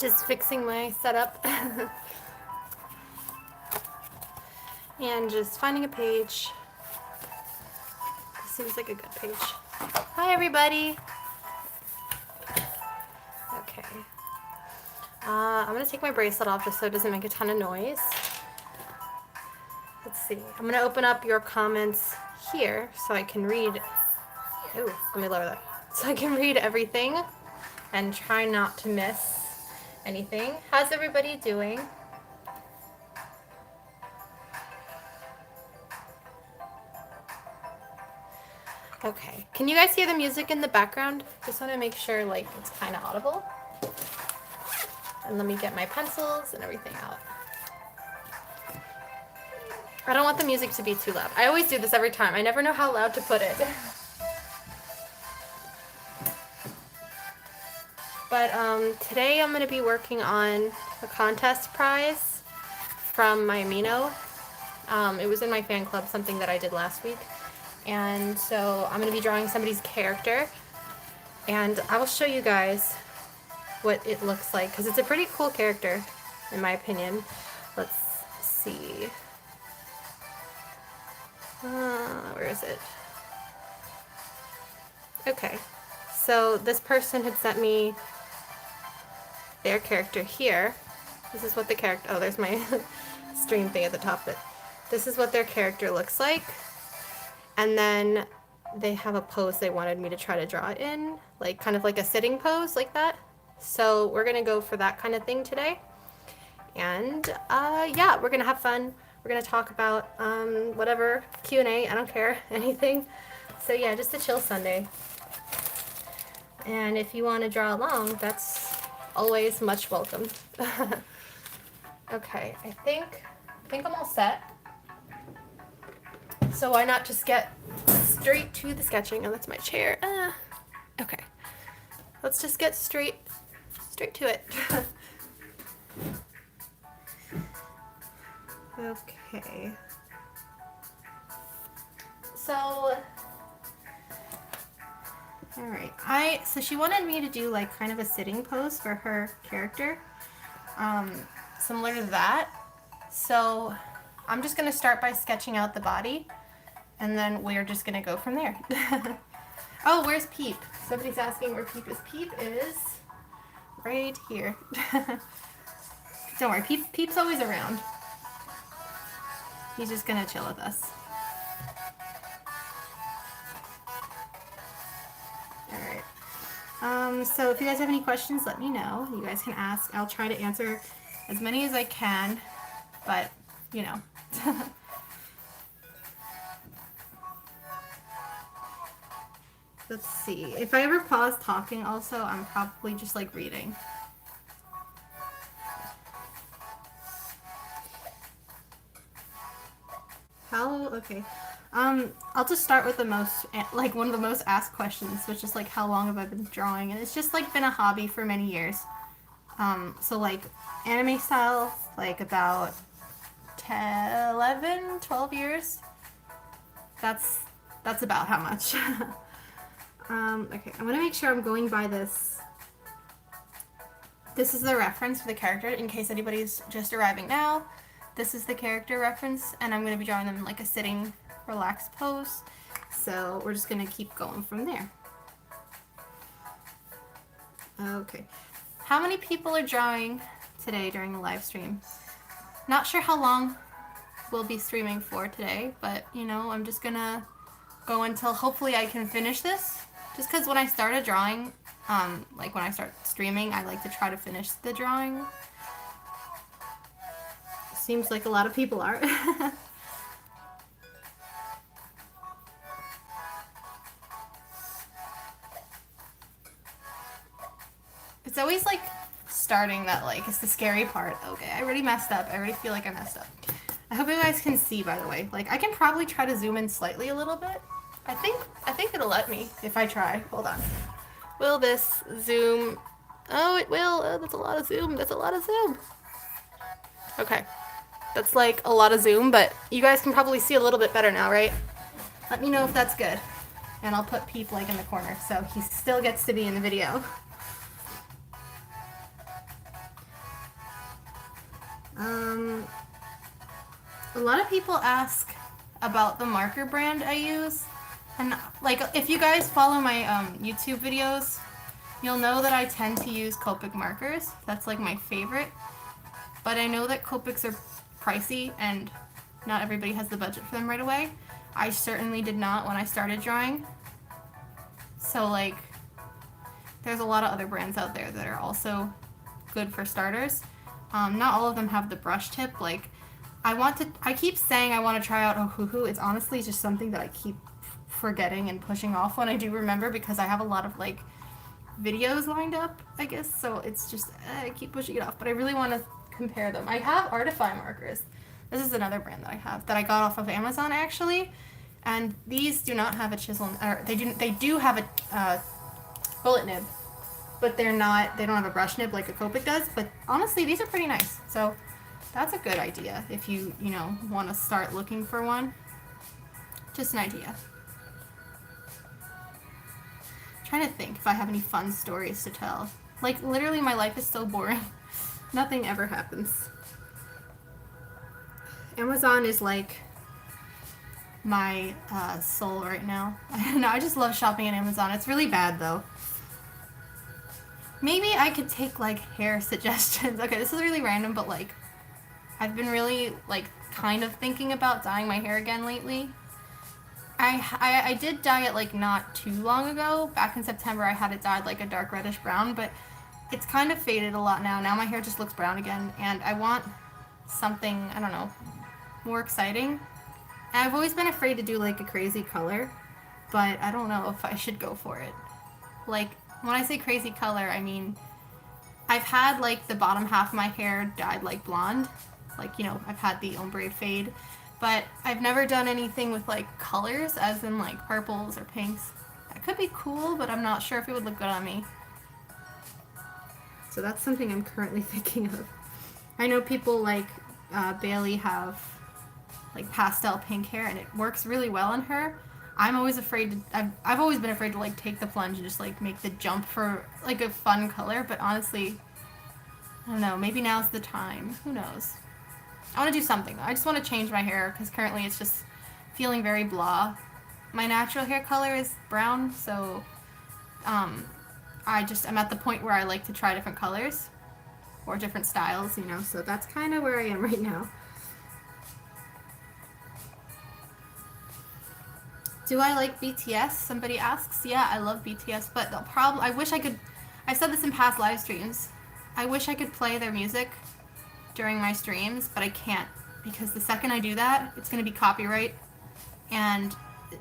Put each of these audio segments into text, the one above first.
Just fixing my setup and just finding a page. This seems like a good page. Hi everybody. Okay. I'm gonna take my bracelet off just so it doesn't make a ton of noise. Let's see. I'm gonna open up your comments here so I can read. Oh, let me lower that. So I can read everything and try not to miss anything. How's everybody doing? Okay. Can you guys hear the music in the background? Just want to make sure like it's kind of audible. And let me get my pencils and everything out. I don't want the music to be too loud. I always do this every time. I never know how loud to put it. But today I'm going to be working on a contest prize from my Amino. It was in my fan club, something that I did last week. And so I'm going to be drawing somebody's character. And I will show you guys what it looks like, because it's a pretty cool character, in my opinion. Let's see. Where is it? Okay. So this person had sent me their character here. This is what the character, oh, there's my stream thing at the top, but this is what their character looks like. And then they have a pose they wanted me to try to draw it in, like kind of like a sitting pose like that. So we're gonna go for that kind of thing today. And yeah, we're gonna have fun. We're gonna talk about whatever, Q&A, I don't care, anything. So yeah, just a chill Sunday. And if you want to draw along, that's always much welcome. Okay, I think I'm all set. So why not just get straight to the sketching? Oh, that's my chair. Okay, let's just get straight to it. Okay. So, alright, so she wanted me to do like kind of a sitting pose for her character, similar to that. So I'm just gonna start by sketching out the body, and then we're just gonna go from there. Oh, where's Peep? Somebody's asking where Peep is. Peep is right here. Don't worry, Peep's always around. He's just gonna chill with us. Alright. So if you guys have any questions, let me know. You guys can ask. I'll try to answer as many as I can, but, you know. Let's see. If I ever pause talking also, I'm probably just like reading. Okay. I'll just start with the most, like one of the most asked questions, which is like how long have I been drawing? And it's just like been a hobby for many years. So like anime style, like about 10, 11, 12 years. That's about how much. Okay, I'm gonna make sure I'm going by this. This is the reference for the character in case anybody's just arriving now. This is the character reference, and I'm going to be drawing them in like a sitting, relaxed pose. So we're just going to keep going from there. Okay. How many people are drawing today during the live stream? Not sure how long we'll be streaming for today, but you know, I'm just going to go until hopefully I can finish this. Just because when I started drawing, like when I start streaming, I like to try to finish the drawing. Seems like a lot of people are. It's always like starting that, like, it's the scary part. Okay, I already messed up. I already feel like I messed up. I hope you guys can see, by the way. Like, I can probably try to zoom in slightly a little bit. I think it'll let me if I try. Hold on. Will this zoom? Oh, it will. Oh, that's a lot of zoom. That's a lot of zoom. Okay. That's like a lot of zoom, but you guys can probably see a little bit better now, right? Let me know if that's good. And I'll put Peep like in the corner so he still gets to be in the video. A lot of people ask about the marker brand I use. And like, if you guys follow my YouTube videos, you'll know that I tend to use Copic markers. That's like my favorite. But I know that Copics are pricey and not everybody has the budget for them right away. I certainly did not when I started drawing. So like, there's a lot of other brands out there that are also good for starters. Not all of them have the brush tip. Like, I keep saying I want to try out Ohuhu. It's honestly just something that I keep forgetting and pushing off when I do remember, because I have a lot of like videos lined up, I guess. So it's just, I keep pushing it off, but I really want to compare them. I have Artify markers. This is another brand that I have that I got off of Amazon actually. And these do not have a chisel, or they do have a bullet nib, but they don't have a brush nib like a Copic does. But honestly, these are pretty nice. So that's a good idea if you want to start looking for one. Just an idea. I'm trying to think if I have any fun stories to tell. Like, literally my life is so boring. Nothing ever happens. Amazon is like my soul right now. No, I just love shopping at Amazon. It's really bad though. Maybe I could take like hair suggestions. Okay, this is really random, but like, I've been really like kind of thinking about dyeing my hair again lately. I did dye it like not too long ago. Back in September I had it dyed like a dark reddish brown, but it's kind of faded a lot now. Now my hair just looks brown again, and I want something, I don't know, more exciting. And I've always been afraid to do like a crazy color, but I don't know if I should go for it. Like, when I say crazy color, I mean, I've had like the bottom half of my hair dyed like blonde. Like, I've had the ombre fade, but I've never done anything with like colors, as in like purples or pinks. That could be cool, but I'm not sure if it would look good on me. So that's something I'm currently thinking of. I know people like Bailey have like pastel pink hair, and it works really well on her. I'm always afraid to, I've always been afraid to like take the plunge and just like make the jump for like a fun color, but honestly, I don't know, maybe now's the time. Who knows? I want to do something though. I just want to change my hair because currently it's just feeling very blah. My natural hair color is brown, so I'm at the point where I like to try different colors or different styles, so that's kind of where I am right now. Do I like BTS? Somebody asks. Yeah, I love BTS, but the problem, I've said this in past live streams, I wish I could play their music during my streams, but I can't, because the second I do that, it's going to be copyright, and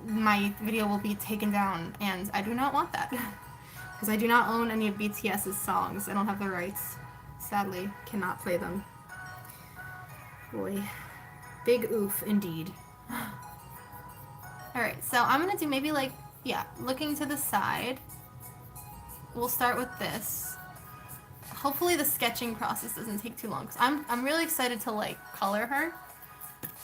my video will be taken down, and I do not want that, because I do not own any of BTS's songs. I don't have the rights. Sadly, cannot play them. Boy. Big oof, indeed. Alright, so I'm going to do maybe like, looking to the side. We'll start with this. Hopefully the sketching process doesn't take too long, because I'm really excited to like color her.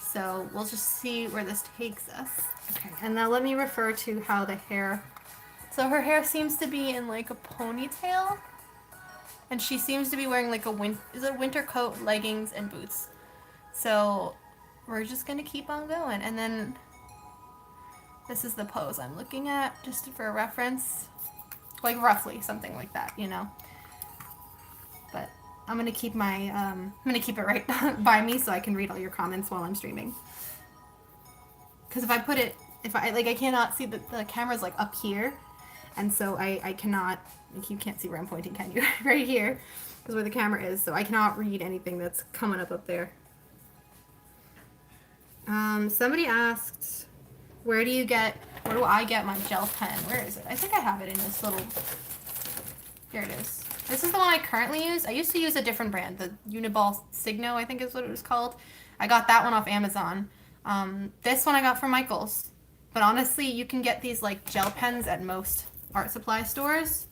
So we'll just see where this takes us. Okay, and now let me refer to how the hair... So her hair seems to be in like a ponytail. And she seems to be wearing like a winter coat, leggings, and boots. So we're just going to keep on going. And then this is the pose I'm looking at, just for a reference. Like roughly, something like that, But I'm going to keep I'm going to keep it right by me so I can read all your comments while I'm streaming. Because if I put it, I cannot see the camera's like up here. And so I cannot, you can't see where I'm pointing, can you? Right here is where the camera is, so I cannot read anything that's coming up there. Somebody asked, where do I get my gel pen? Where is it? I think I have it in this little, here it is. This is the one I currently use. I used to use a different brand, the Uniball Signo, I think is what it was called. I got that one off Amazon. This one I got from Michael's. But honestly, you can get these like gel pens at most art supply stores,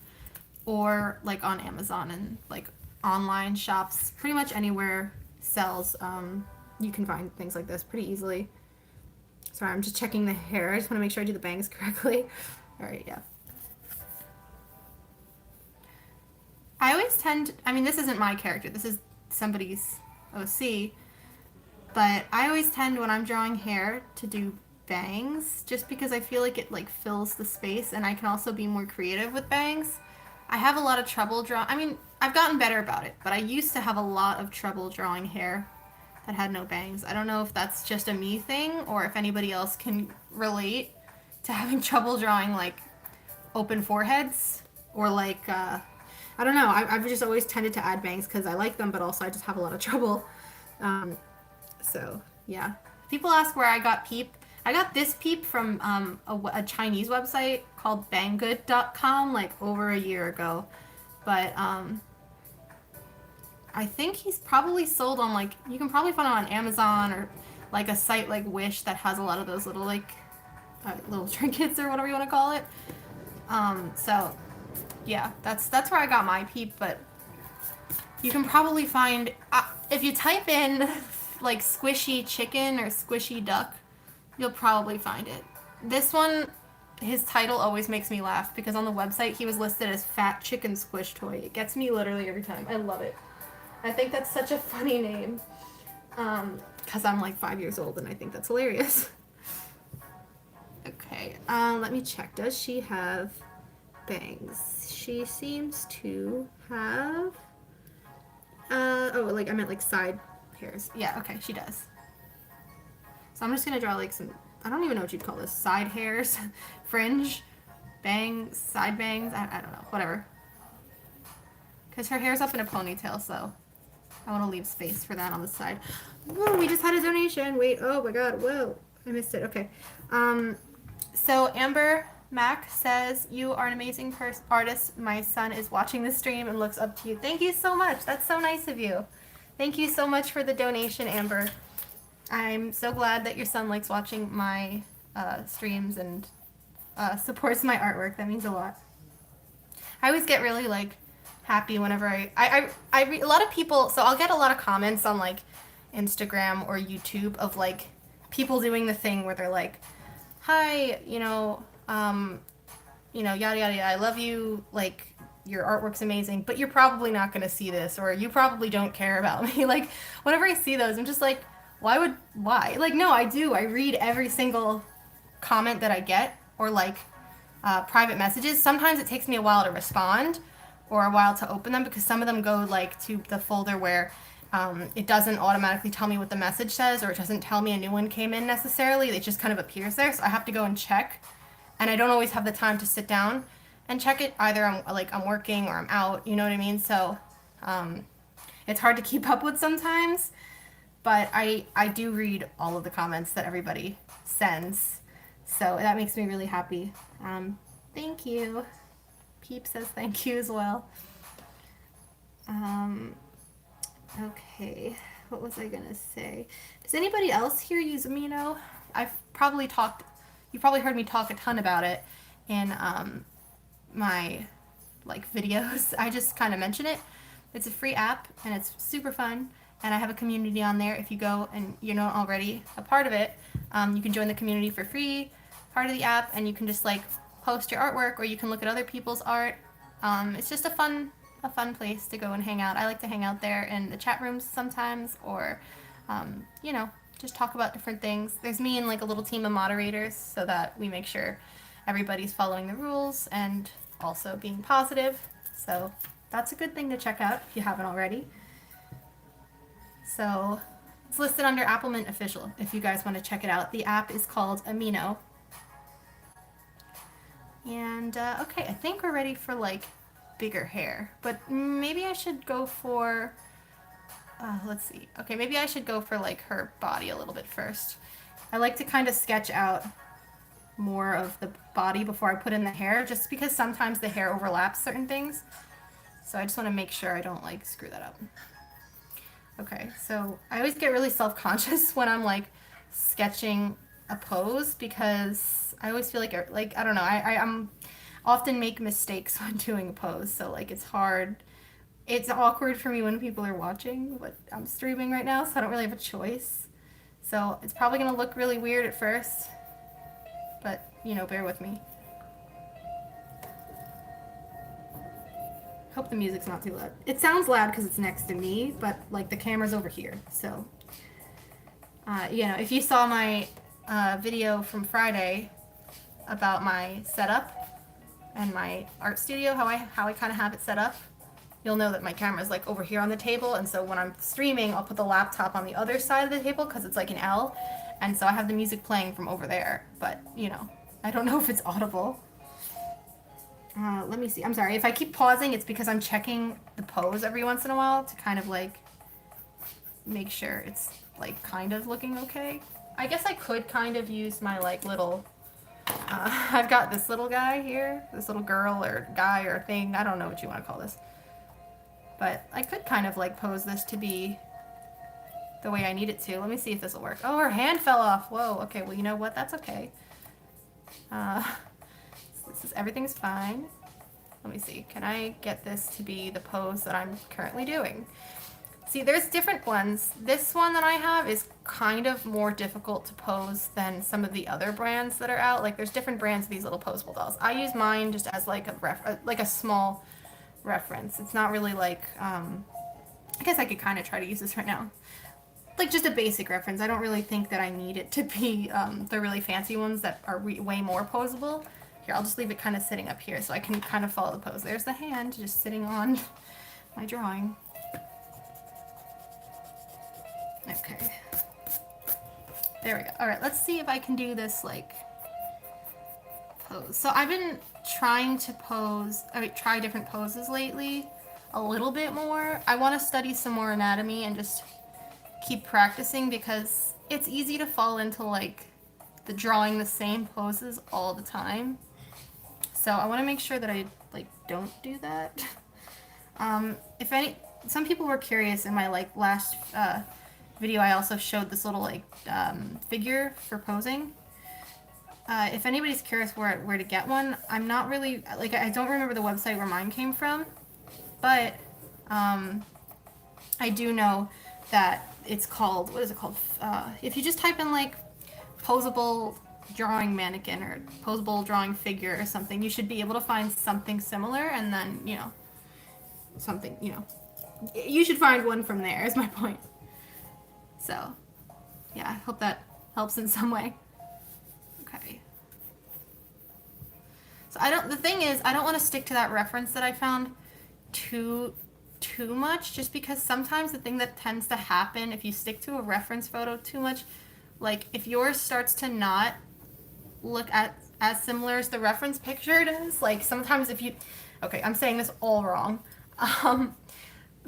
or like on Amazon and like online shops. Pretty much anywhere sells, you can find things like this pretty easily. Sorry, I'm just checking the hair. I just want to make sure I do the bangs correctly. Alright, yeah. I always this isn't my character. This is somebody's OC. But I always tend, when I'm drawing hair, to do bangs, just because I feel like it like fills the space, and I can also be more creative with bangs. I have a lot of trouble drawing. I mean, I've gotten better about it, but I used to have a lot of trouble drawing hair that had no bangs. I don't know if that's just a me thing or if anybody else can relate to having trouble drawing like open foreheads or like I don't know. I've just always tended to add bangs because I like them, but also I just have a lot of trouble. So yeah. People ask where I got Peep. I got this Peep from a Chinese website called banggood.com like over a year ago. But I think he's probably sold on like, you can probably find it on Amazon or like a site like Wish that has a lot of those little like little trinkets or whatever you want to call it. So yeah, that's where I got my Peep, but you can probably find, if you type in like squishy chicken or squishy duck, you'll probably find it. This one, his title always makes me laugh because on the website he was listed as Fat Chicken Squish Toy. It gets me literally every time. I love it. I think that's such a funny name. Because I'm like 5 years old and I think that's hilarious. Okay, let me check. Does she have bangs? She seems to have, oh, like, I meant like side hairs. Yeah, okay, she does. So I'm just gonna draw like some, I don't even know what you'd call this, side hairs, fringe, bangs, side bangs, I don't know, whatever. Because her hair's up in a ponytail, so I want to leave space for that on the side. Whoa, we just had a donation. Wait, oh my god, whoa, I missed it. Okay. So Amber Mac says, you are an amazing artist. My son is watching the stream and looks up to you. Thank you so much. That's so nice of you. Thank you so much for the donation, Amber. I'm so glad that your son likes watching my streams and supports my artwork. That means a lot. I always get really like happy whenever I read a lot of people, so I'll get a lot of comments on like Instagram or YouTube of like people doing the thing where they're like, hi, yada yada yada, I love you, like your artwork's amazing, but you're probably not going to see this, or you probably don't care about me. Like whenever I see those, I'm just like, why? Like, no, I do. I read every single comment that I get, or like private messages. Sometimes it takes me a while to respond or a while to open them because some of them go like to the folder where it doesn't automatically tell me what the message says, or it doesn't tell me a new one came in necessarily. It just kind of appears there, so I have to go and check, and I don't always have the time to sit down and check it. Either I'm working or I'm out, you know what I mean? So it's hard to keep up with sometimes, but I do read all of the comments that everybody sends, so that makes me really happy. Thank you. Peep says thank you as well. Okay, what was I gonna say? Does anybody else here use Amino? You probably heard me talk a ton about it in my like videos. I just kind of mention it. It's a free app and it's super fun, and I have a community on there. If you go and you're not already a part of it, you can join the community for free, part of the app, and you can just like post your artwork, or you can look at other people's art. It's just a fun place to go and hang out. I like to hang out there in the chat rooms sometimes, or just talk about different things. There's me and like a little team of moderators so that we make sure everybody's following the rules and also being positive. So that's a good thing to check out if you haven't already. So it's listed under Appleminte Official if you guys want to check it out. The app is called Amino. And okay, I think we're ready for like bigger hair, but maybe I should go for let's see. Okay, maybe I should go for like her body a little bit first. I like to kind of sketch out more of the body before I put in the hair, just because sometimes the hair overlaps certain things. So I just want to make sure I don't like screw that up. Okay, so I always get really self-conscious when I'm like sketching a pose, because I always feel like I don't know, I'm often make mistakes when doing a pose, so like it's hard. It's awkward for me when people are watching, but I'm streaming right now, so I don't really have a choice. So it's probably gonna look really weird at first, but bear with me. Hope the music's not too loud. It sounds loud because it's next to me, but like the camera's over here. So, you know, if you saw my video from Friday about my setup and my art studio, how I kind of have it set up, you'll know that my camera's like over here on the table, and so when I'm streaming, I'll put the laptop on the other side of the table because it's like an L, and so I have the music playing from over there. But, you know, I don't know if it's audible. Let me see. I'm sorry. If I keep pausing, it's because I'm checking the pose every once in a while to kind of like make sure it's like kind of looking okay. I guess I could kind of use my like little, I've got this little guy here, this little girl or guy or thing. I don't know what you want to call this. But I could kind of like pose this to be the way I need it to. Let me see if this will work. Oh, her hand fell off. Whoa. Okay. Well, you know what? That's okay. Everything's fine. Let me see. Can I get this to be the pose that I'm currently doing? See, there's different ones. This one that I have is kind of more difficult to pose than some of the other brands that are out. Like, there's different brands of these little posable dolls. I use mine just as like a small reference. It's not really like, I guess I could kind of try to use this right now. Like just a basic reference. I don't really think that I need it to be the really fancy ones that are way more posable. Here, I'll just leave it kind of sitting up here so I can kind of follow the pose. There's the hand just sitting on my drawing. Okay. There we go. Alright, let's see if I can do this, like, pose. So I've been trying to try different poses lately a little bit more. I want to study some more anatomy and just keep practicing because it's easy to fall into, like, drawing the same poses all the time. So I want to make sure that I like don't do that. Some people were curious in my like last video. I also showed this little like figure for posing. If anybody's curious where to get one, I'm not really like I don't remember the website where mine came from, but I do know that it's called, what is it called? If you just type in like posable drawing mannequin or posable drawing figure or something, you should be able to find something similar, and then, you know, something, you know, you should find one from there is my point. So, yeah, I hope that helps in some way. Okay. So the thing is, I don't want to stick to that reference that I found too much, just because sometimes the thing that tends to happen if you stick to a reference photo too much, like if yours starts to not look as similar as the reference picture does, like sometimes if you, okay, I'm saying this all wrong.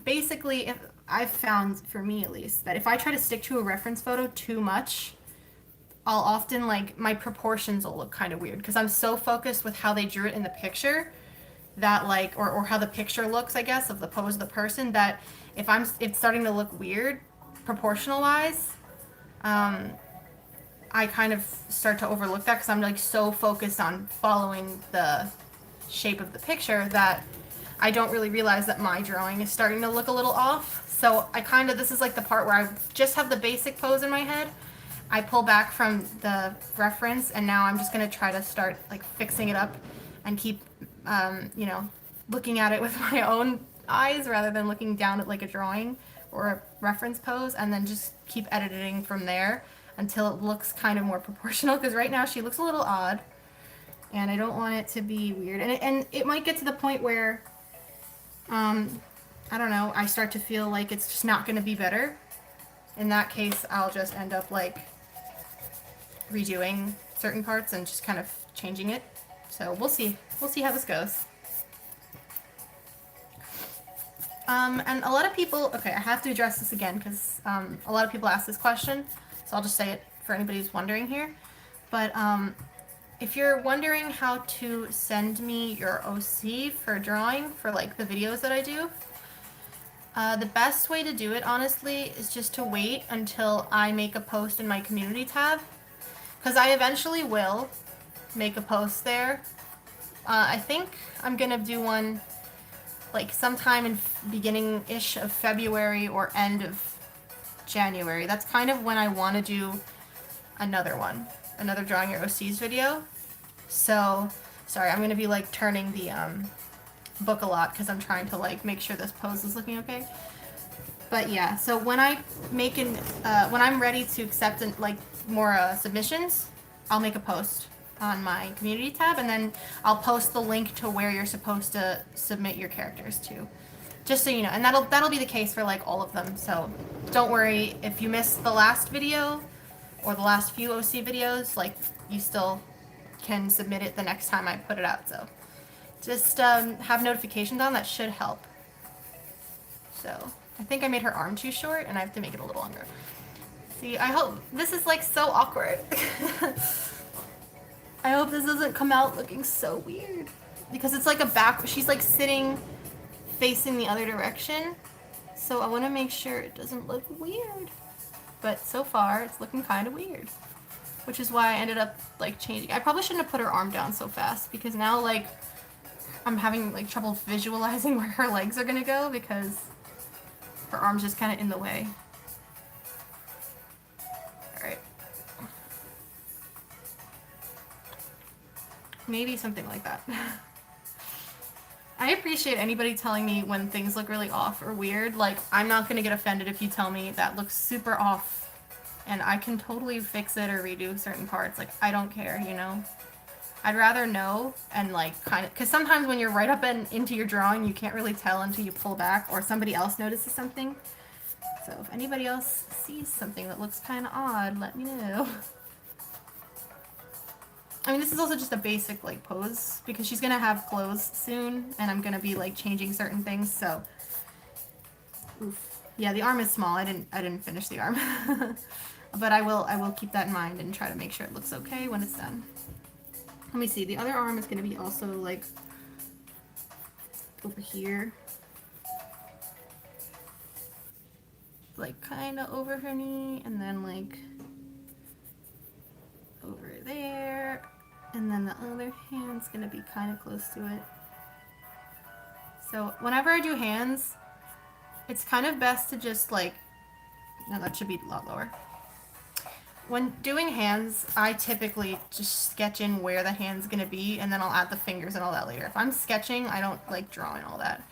Basically, if I've found, for me at least, that if I try to stick to a reference photo too much, I'll often, like, my proportions will look kind of weird because I'm so focused with how they drew it in the picture that, like, or how the picture looks, I guess, of the pose of the person, that if it's starting to look weird proportional wise, I kind of start to overlook that because I'm like so focused on following the shape of the picture that I don't really realize that my drawing is starting to look a little off. So this is like the part where I just have the basic pose in my head. I pull back from the reference, and now I'm just going to try to start like fixing it up and keep, you know, looking at it with my own eyes rather than looking down at like a drawing or a reference pose, and then just keep editing from there until it looks kind of more proportional, because right now she looks a little odd, and I don't want it to be weird. And it might get to the point where, I don't know, I start to feel like it's just not going to be better. In that case, I'll just end up, like, redoing certain parts and just kind of changing it. So we'll see. We'll see how this goes. And a lot of people, okay, I have to address this again because a lot of people ask this question. So I'll just say it for anybody who's wondering here. But if you're wondering how to send me your OC for drawing for like the videos that I do, the best way to do it, honestly, is just to wait until I make a post in my community tab. Because I eventually will make a post there. I think I'm going to do one like sometime in beginning-ish of February or end of January. That's kind of when I want to do another Drawing Your OCs video. So, sorry, I'm going to be like turning the book a lot because I'm trying to like make sure this pose is looking okay. But yeah, so when I make when I'm ready to accept like more submissions, I'll make a post on my community tab, and then I'll post the link to where you're supposed to submit your characters to, just so you know. And that'll be the case for like all of them. So don't worry if you missed the last video or the last few OC videos. Like you still can submit it the next time I put it out. So just have notifications on. That should help. So I think I made her arm too short, and I have to make it a little longer. See, I hope this is like so awkward. I hope this doesn't come out looking so weird, because it's like a back. She's like sitting facing the other direction, so I want to make sure it doesn't look weird. But so far, it's looking kind of weird, which is why I ended up like changing. I probably shouldn't have put her arm down so fast, because now like I'm having like trouble visualizing where her legs are gonna go because her arm's just kind of in the way. Alright. Maybe something like that. I appreciate anybody telling me when things look really off or weird. Like, I'm not gonna get offended if you tell me that looks super off, and I can totally fix it or redo certain parts. Like, I don't care, you know? I'd rather know and like kind of, because sometimes when you're right up into your drawing, you can't really tell until you pull back or somebody else notices something. So if anybody else sees something that looks kind of odd, let me know. I mean, this is also just a basic like pose because she's gonna have clothes soon, and I'm gonna be like changing certain things. So, oof. Yeah, the arm is small. I didn't finish the arm, but I will keep that in mind and try to make sure it looks okay when it's done. Let me see. The other arm is gonna be also like over here, like kind of over her knee, and then like over there. And then the other hand's gonna be kind of close to it. So whenever I do hands, it's kind of best to just like, no, that should be a lot lower. When doing hands, I typically just sketch in where the hand's gonna be, and then I'll add the fingers and all that later. If I'm sketching, I don't like drawing all that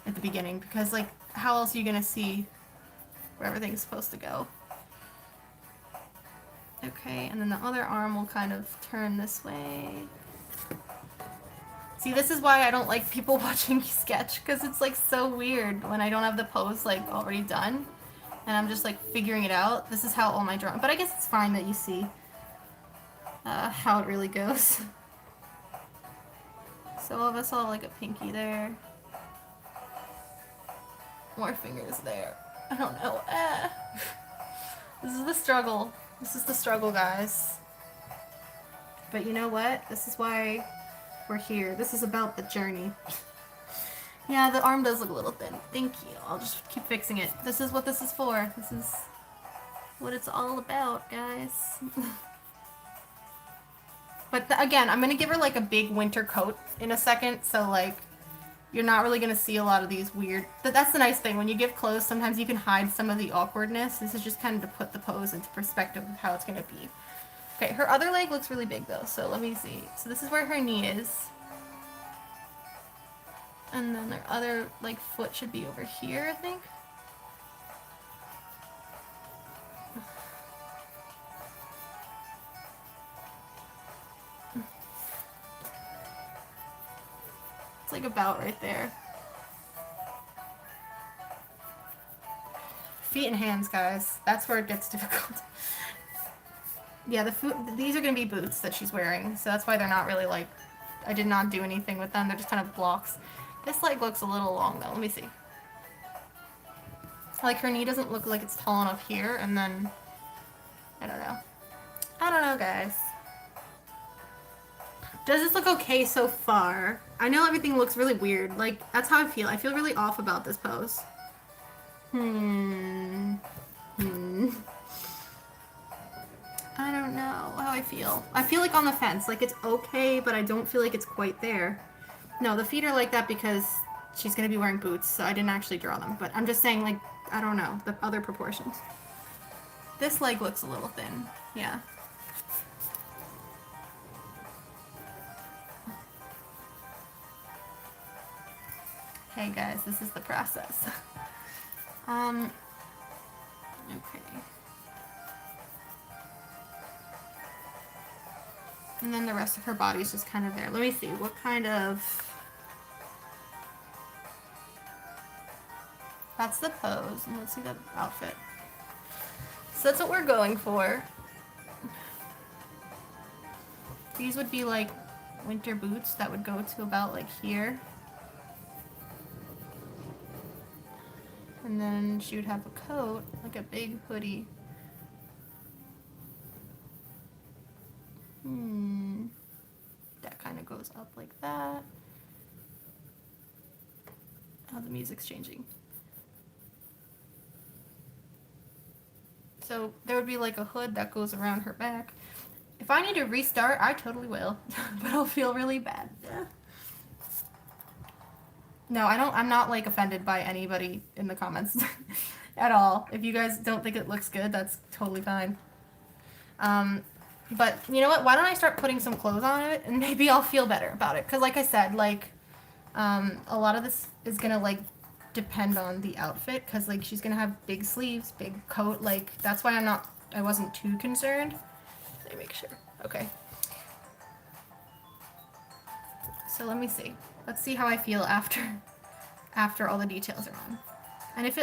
at the beginning, because like, how else are you gonna see where everything's supposed to go? Okay, and then the other arm will kind of turn this way. See, this is why I don't like people watching me sketch, because it's like so weird when I don't have the pose like already done, and I'm just like figuring it out. This is how all my drawing, but I guess it's fine that you see how it really goes. So all of us all have like a pinky there. More fingers there. I don't know. This is the struggle. This is the struggle, guys. But you know what? This is why we're here. This is about the journey. Yeah, the arm does look a little thin. Thank you. I'll just keep fixing it. This is what this is for. This is what it's all about, guys. But again, I'm going to give her like a big winter coat in a second, so like you're not really going to see a lot of these weird... That's the nice thing. When you give clothes, sometimes you can hide some of the awkwardness. This is just kind of to put the pose into perspective of how it's going to be. Okay, her other leg looks really big though, so let me see. So this is where her knee is. And then her other like foot should be over here, I think. It's like about right there. Feet and hands, guys. That's where it gets difficult. Yeah, these are going to be boots that she's wearing, so that's why they're not really like... I did not do anything with them. They're just kind of blocks. This leg looks a little long though. Let me see. Like her knee doesn't look like it's tall enough here, and then... I don't know. I don't know, guys. Does this look okay so far? I know everything looks really weird. Like, that's how I feel. I feel really off about this pose. I don't know how I feel. I feel like on the fence. Like, it's okay, but I don't feel like it's quite there. No, the feet are like that because she's going to be wearing boots, so I didn't actually draw them. But I'm just saying, like, I don't know, the other proportions. This leg looks a little thin. Yeah. Hey guys, this is the process. Okay. And then the rest of her body's just kind of there. Let me see, what kind of... That's the pose, and let's see the outfit. So that's what we're going for. These would be like winter boots that would go to about like here. And then she would have a coat, like a big hoodie. That kind of goes up like that. Oh, the music's changing. So there would be like a hood that goes around her back. If I need to restart, I totally will, but I'll feel really bad. No, I'm not like offended by anybody in the comments at all. If you guys don't think it looks good, that's totally fine. But you know what? Why don't I start putting some clothes on it, and maybe I'll feel better about it. Cause like I said, like a lot of this is gonna like depend on the outfit. Cause like she's gonna have big sleeves, big coat. Like that's why I wasn't too concerned. Let me make sure. Okay. So let me see. Let's see how I feel after all the details are on. And if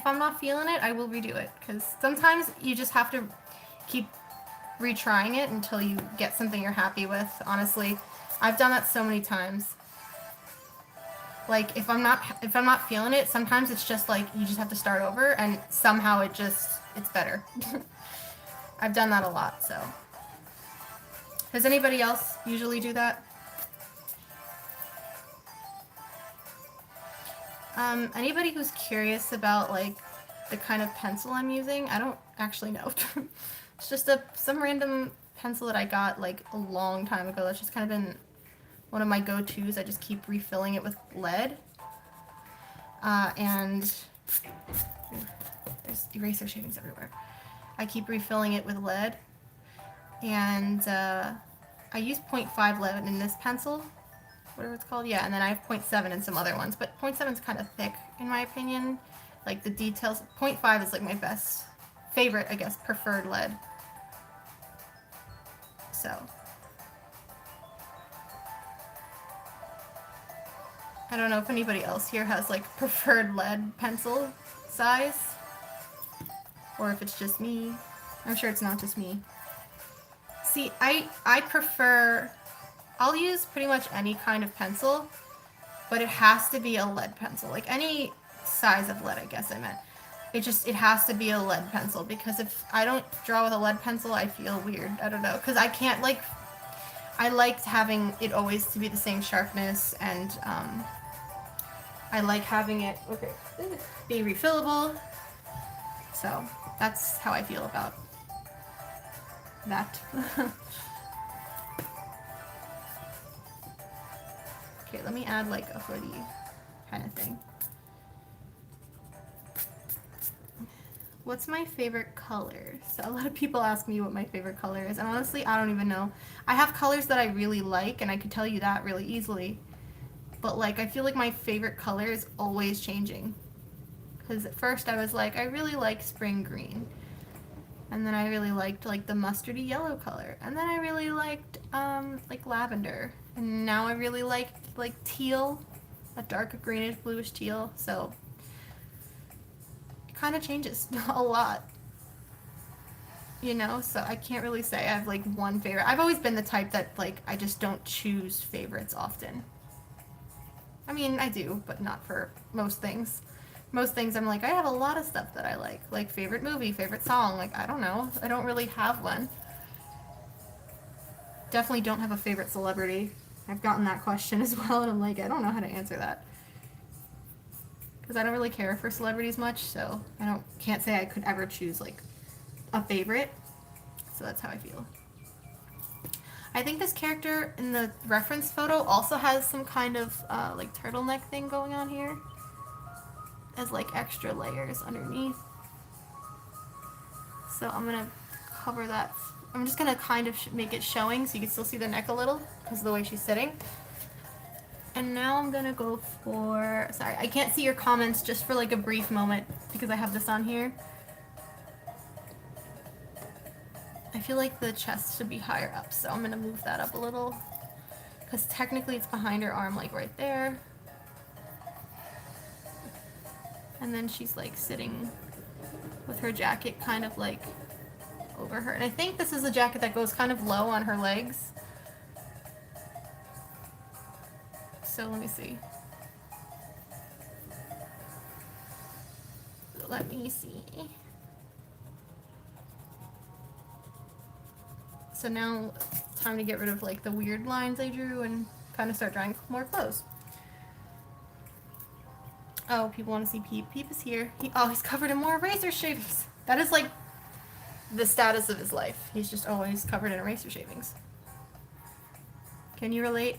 I'm not feeling it, I will redo it. Because sometimes you just have to keep retrying it until you get something you're happy with. Honestly, I've done that so many times. Like if I'm not feeling it, sometimes it's just like you just have to start over, and somehow it's better. I've done that a lot. So does anybody else usually do that? Anybody who's curious about like the kind of pencil I'm using, I don't actually know. It's just some random pencil that I got like a long time ago. That's just kind of been one of my go-tos. I just keep refilling it with lead. And there's eraser shavings everywhere. I keep refilling it with lead. And I use 0.5 lead in this pencil. Whatever it's called, yeah, and then I have 0.7 in some other ones, but 0.7 is kind of thick in my opinion. Like the details, 0.5 is like my favorite, I guess, preferred lead. So I don't know if anybody else here has like preferred lead pencil size, or if it's just me. I'm sure it's not just me. See, I prefer... I'll use pretty much any kind of pencil, but it has to be a lead pencil. Like any size of lead, I guess I meant. It has to be a lead pencil, because if I don't draw with a lead pencil, I feel weird. I don't know, because I can't like... I liked having it always to be the same sharpness, and I like having it be refillable. So that's how I feel about that. Okay, let me add like a hoodie kind of thing. What's my favorite color? So a lot of people ask me what my favorite color is, and honestly, I don't even know. I have colors that I really like, and I could tell you that really easily. But like, I feel like my favorite color is always changing. Because at first I was like, I really like spring green. And then I really liked like the mustardy yellow color. And then I really liked like lavender. And now I really like teal, a dark greenish bluish teal. So it kind of changes a lot, you know. So I can't really say I have like one favorite. I've always been the type that like I just don't choose favorites often. I mean, I do, but not for most things. Most things I'm like, I have a lot of stuff that I like favorite movie, favorite song. Like, I don't know, I don't really have one. Definitely don't have a favorite celebrity. I've gotten that question as well, and I'm like, I don't know how to answer that. Because I don't really care for celebrities much, so can't say I could ever choose, like, a favorite. So that's how I feel. I think this character in the reference photo also has some kind of, like, turtleneck thing going on here. As, like, extra layers underneath. So I'm gonna cover that. I'm just gonna kind of make it showing so you can still see the neck a little because of the way she's sitting. And now I'm gonna go for, sorry, I can't see your comments just for like a brief moment because I have this on here. I feel like the chest should be higher up, so I'm gonna move that up a little because technically it's behind her arm, like right there. And then she's like sitting with her jacket kind of like over her. And I think this is a jacket that goes kind of low on her legs. So let me see. Let me see. So now it's time to get rid of like the weird lines I drew and kind of start drawing more clothes. Oh, people want to see Peep. Peep is here. He's covered in more razor shavings. That is like the status of his life. He's just always covered in razor shavings. Can you relate?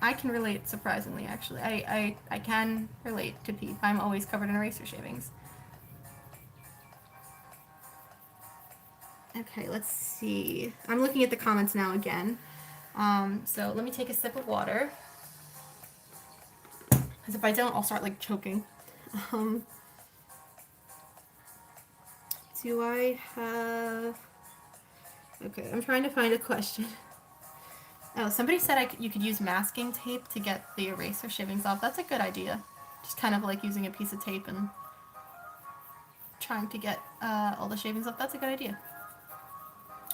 I can relate, surprisingly, actually. I can relate to Peep. I'm always covered in razor shavings. Okay, let's see. I'm looking at the comments now again. So let me take a sip of water. Because if I don't, I'll start like choking. Do I have... Okay, I'm trying to find a question. Oh, somebody said you could use masking tape to get the eraser shavings off. That's a good idea. Just kind of like using a piece of tape and trying to get all the shavings off. That's a good idea.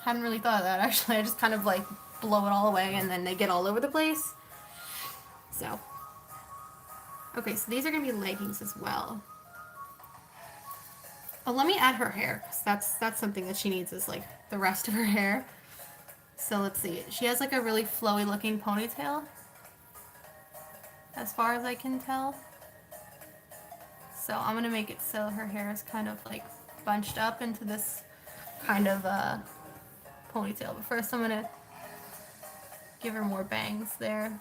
Hadn't really thought of that, actually. I just kind of like blow it all away and then they get all over the place. So. Okay, so these are going to be leggings as well. Oh, let me add her hair, because that's something that she needs is like the rest of her hair. So let's see. She has like a really flowy looking ponytail, as far as I can tell. So I'm going to make it so her hair is kind of like bunched up into this kind of ponytail. But first I'm going to give her more bangs there.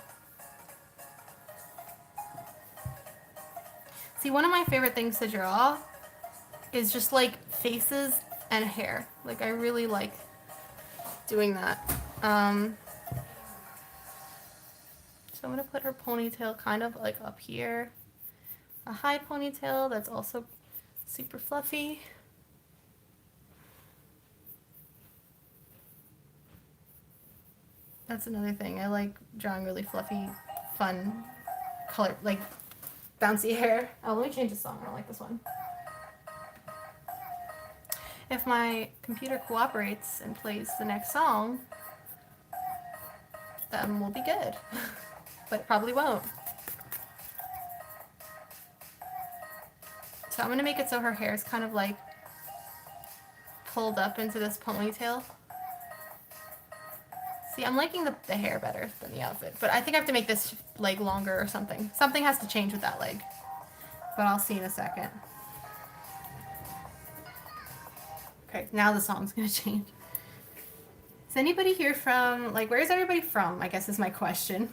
See, one of my favorite things to draw is just like faces and hair. Like I really like doing that. So I'm gonna put her ponytail kind of like up here. A high ponytail that's also super fluffy. That's another thing. I like drawing really fluffy, fun, color, like bouncy hair. Oh, let me change the song. I don't like this one. If my computer cooperates and plays the next song, then we'll be good. But it probably won't. So I'm going to make it so her hair is kind of like pulled up into this ponytail. See, I'm liking the hair better than the outfit, but I think I have to make this leg longer or something. Something has to change with that leg, but I'll see in a second. Okay, now the song's gonna change. Is anybody here from, like, where is everybody from, I guess is my question.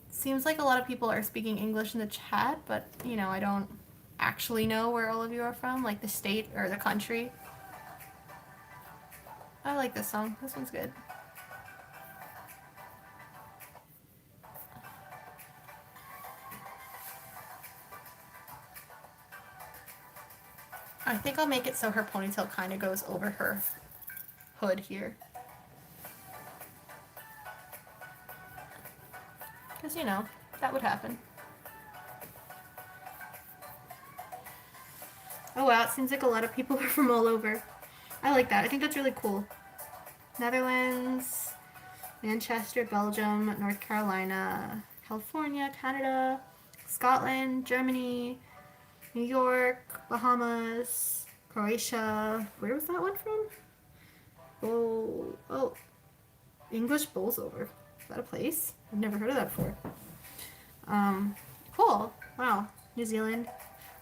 Seems like a lot of people are speaking English in the chat, but, you know, I don't actually know where all of you are from, like the state or the country. I like this song. This one's good. I think I'll make it so her ponytail kind of goes over her hood here. Because, you know, that would happen. Oh wow, it seems like a lot of people are from all over. I like that. I think that's really cool. Netherlands, Manchester, Belgium, North Carolina, California, Canada, Scotland, Germany, New York, Bahamas, Croatia. Where was that one from? Oh, English Bolsover. Is that a place? I've never heard of that before. Cool. Wow. New Zealand,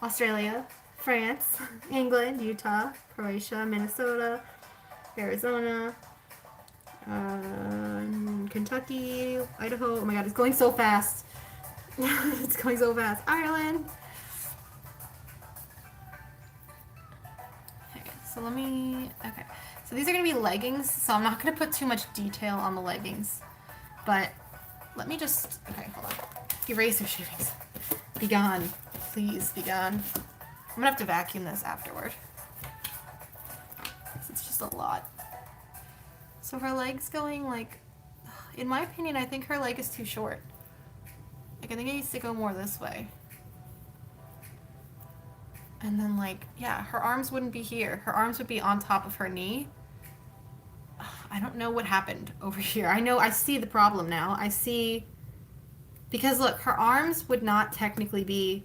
Australia, France, England, Utah, Croatia, Minnesota, Arizona, Kentucky, Idaho. Oh my god, it's going so fast. It's going so fast. Ireland. Okay, so let me... Okay. So these are going to be leggings, so I'm not going to put too much detail on the leggings. But let me just, okay, hold on. Eraser shavings. Be gone. Please, be gone. I'm gonna have to vacuum this afterward. It's just a lot. So her leg's going like, in my opinion, I think her leg is too short. Like, I think it needs to go more this way. And then like, yeah, her arms wouldn't be here. Her arms would be on top of her knee. I don't know what happened over here. I see the problem now. I see, because look, her arms would not technically be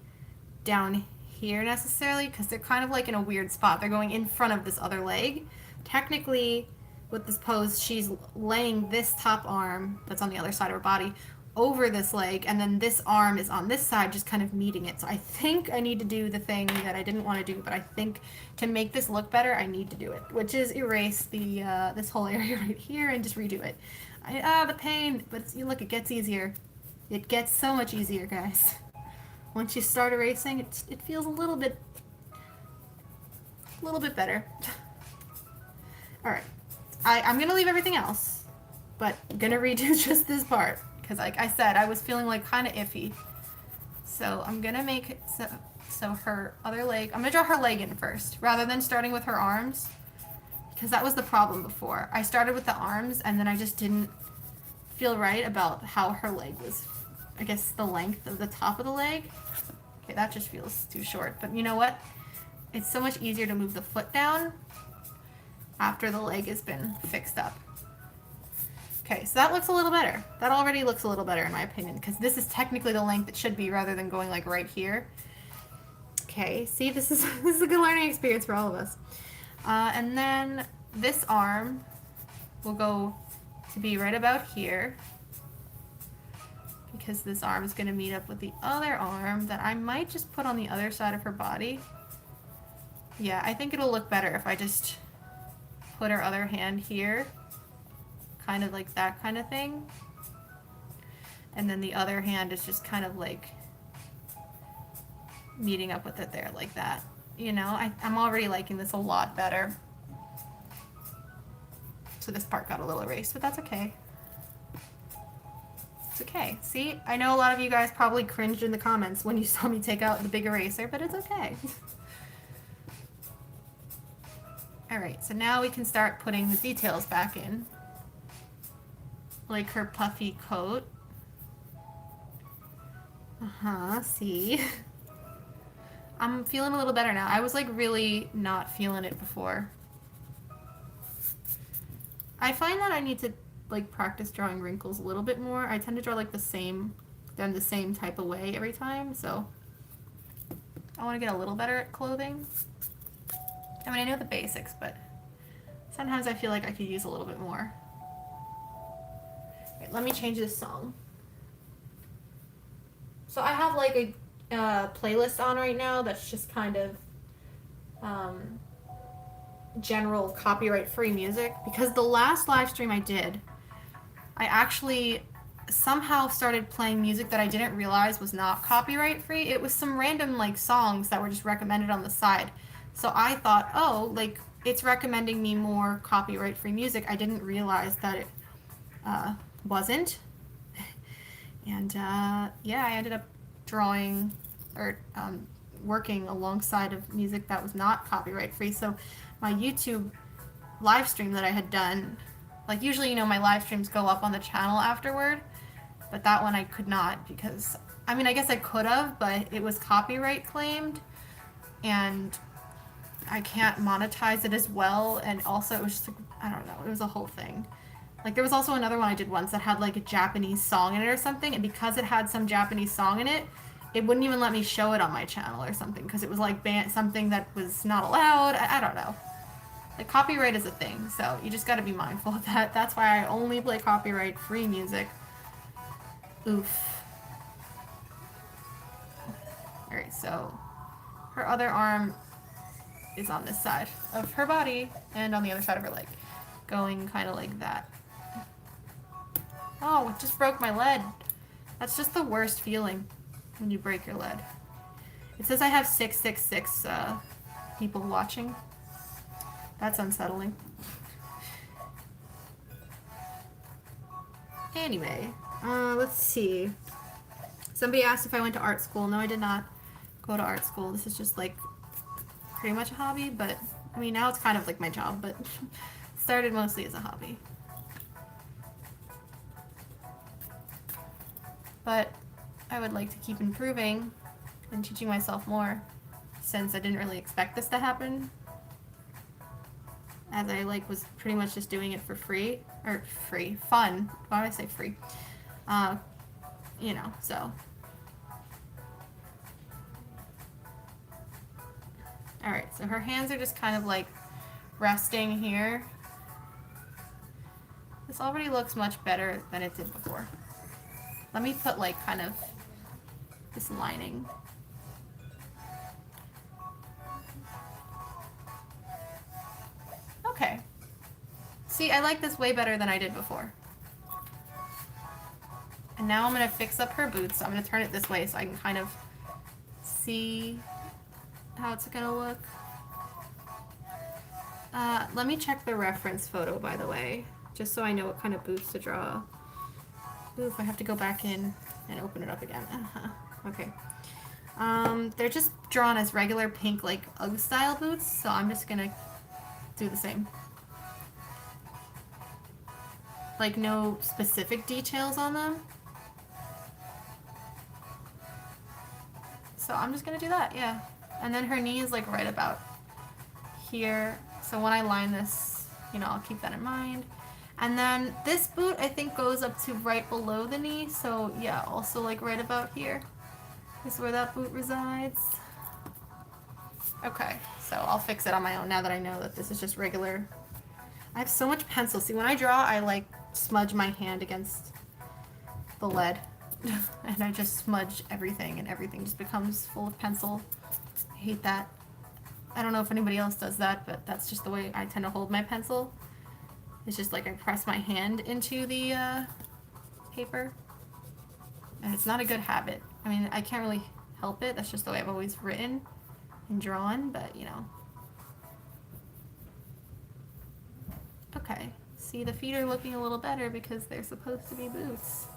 down here necessarily because they're kind of like in a weird spot. They're going in front of this other leg. Technically, with this pose, she's laying this top arm that's on the other side of her body over this leg, and then this arm is on this side just kind of meeting it. So I think I need to do the thing that I didn't want to do, but I think to make this look better, I need to do it, which is erase the this whole area right here and just redo it. The pain, but look, it gets easier. It gets so much easier, guys. Once you start erasing, it feels a little bit better. All right, I'm gonna leave everything else, but I'm gonna redo just this part. Because like I said, I was feeling like kind of iffy. So I'm going to make it so her other leg, I'm going to draw her leg in first, rather than starting with her arms. Because that was the problem before. I started with the arms, and then I just didn't feel right about how her leg was, I guess, the length of the top of the leg. Okay, that just feels too short. But you know what? It's so much easier to move the foot down after the leg has been fixed up. Okay, so that looks a little better. That already looks a little better in my opinion, because this is technically the length it should be rather than going like right here. Okay, see, this is a good learning experience for all of us. And then this arm will go to be right about here, because this arm is going to meet up with the other arm that I might just put on the other side of her body. Yeah, I think it'll look better if I just put her other hand here. Kind of like that kind of thing. And then the other hand is just kind of like meeting up with it there like that. You know, I'm already liking this a lot better. So this part got a little erased, but that's okay. It's okay. See, I know a lot of you guys probably cringed in the comments when you saw me take out the big eraser, but it's okay. Alright, so now we can start putting the details back in. Like her puffy coat. See? I'm feeling a little better now. I was like really not feeling it before. I find that I need to like practice drawing wrinkles a little bit more. I tend to draw like the same type of way every time, so I want to get a little better at clothing. I mean, I know the basics, but sometimes I feel like I could use a little bit more. Right, let me change this song. So I have like a playlist on right now that's just kind of general copyright-free music, because the last live stream I did, I actually somehow started playing music that I didn't realize was not copyright-free. It was some random like songs that were just recommended on the side. So I thought, oh, like it's recommending me more copyright-free music. I didn't realize that it wasn't. And yeah, I ended up drawing or working alongside of music that was not copyright-free. So my YouTube live stream that I had done, like usually, you know, my live streams go up on the channel afterward, but that one I could not because, I mean, I guess I could have, but it was copyright claimed, and I can't monetize it as well, and also it was just like, I don't know, it was a whole thing. Like there was also another one I did once that had like a Japanese song in it or something, and because it had some Japanese song in it, it wouldn't even let me show it on my channel or something, because it was like something that was not allowed. I don't know. Like copyright is a thing, so you just gotta be mindful of that. That's why I only play copyright-free music. Oof. Alright, so her other arm is on this side of her body and on the other side of her leg, going kind of like that. Oh, it just broke my lead. That's just the worst feeling when you break your lead. It says I have 666 people watching. That's unsettling. Anyway, Let's see. Somebody asked if I went to art school. No, I did not go to art school. This is just like pretty much a hobby, but I mean now it's kind of like my job, but started mostly as a hobby. But I would like to keep improving and teaching myself more, since I didn't really expect this to happen, as I like was pretty much just doing it for free, or fun. Why would I say free? You know, so. Alright, so her hands are just kind of like resting here. This already looks much better than it did before. Let me put like kind of this lining. Okay. See, I like this way better than I did before. And now I'm going to fix up her boots. So I'm going to turn it this way so I can kind of see how it's going to look. Let me check the reference photo, by the way, just so I know what kind of boots to draw. Oof, I have to go back in and open it up again. Okay. They're just drawn as regular pink, like, UGG style boots, so I'm just gonna do the same. Like, no specific details on them. So I'm just gonna do that, yeah. And then her knee is, like, right about here. So when I line this, you know, I'll keep that in mind. And then this boot, I think, goes up to right below the knee. So, yeah, also, like, right about here is where that boot resides. Okay, so I'll fix it on my own now that I know that this is just regular. I have so much pencil. See, when I draw, I, like, smudge my hand against the lead. And I just smudge everything, and everything just becomes full of pencil. I hate that. I don't know if anybody else does that, but that's just the way I tend to hold my pencil. It's just like I press my hand into the paper. And it's not a good habit. I mean, I can't really help it. That's just the way I've always written and drawn, but you know. Okay. See, the feet are looking a little better because they're supposed to be boots.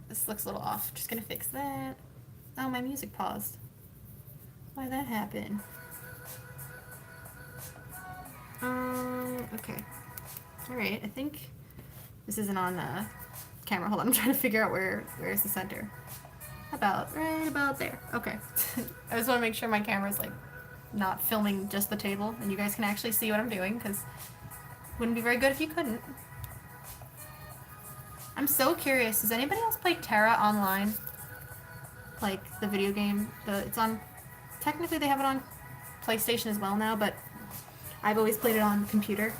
This looks a little off. Just gonna fix that. Oh, my music paused. Why'd that happen? Okay. Alright, I think this isn't on camera. Hold on, I'm trying to figure out where's the center. Right about there. Okay. I just want to make sure my camera's like not filming just the table and you guys can actually see what I'm doing, because it wouldn't be very good if you couldn't. I'm so curious, does anybody else play Terra online? Like, the video game? It's on... Technically they have it on PlayStation as well now, but I've always played it on computer.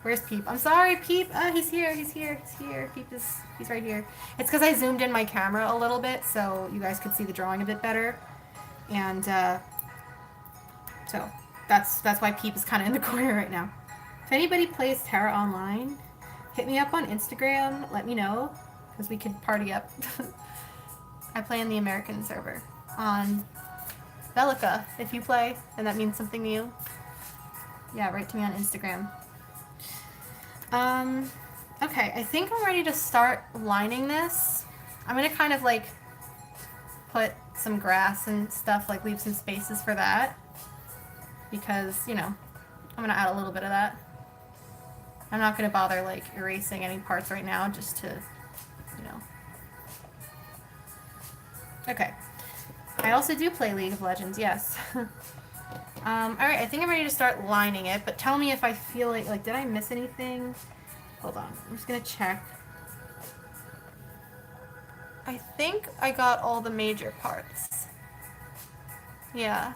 Where's Peep? I'm sorry, Peep! He's here. Peep he's right here. It's because I zoomed in my camera a little bit, so you guys could see the drawing a bit better. And, so, that's why Peep is kind of in the corner right now. If anybody plays Terra online, hit me up on Instagram, let me know, because we could party up. I play in the American server on Bellica. If you play, and that means something to you, yeah, write to me on Instagram. Okay, I think I'm ready to start lining this. I'm gonna kind of like put some grass and stuff, like leave some spaces for that, because, you know, I'm gonna add a little bit of that. I'm not going to bother, like, erasing any parts right now, just to, you know. Okay. I also do play League of Legends, yes. Alright, I think I'm ready to start lining it, but tell me if I feel like, did I miss anything? Hold on, I'm just going to check. I think I got all the major parts. Yeah.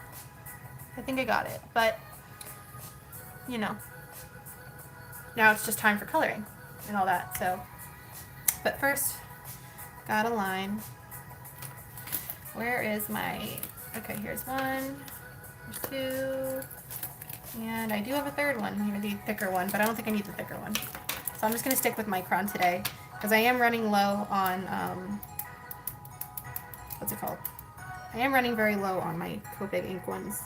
I think I got it, but, you know. Now it's just time for coloring and all that, so. But first, got a line. Where is my, okay, here's one, here's two, and I do have a third one. I'm gonna do a thicker one, but I don't think I need the thicker one. So I'm just gonna stick with micron today, because I am running low on what's it called? I am running very low on my Copic ink ones.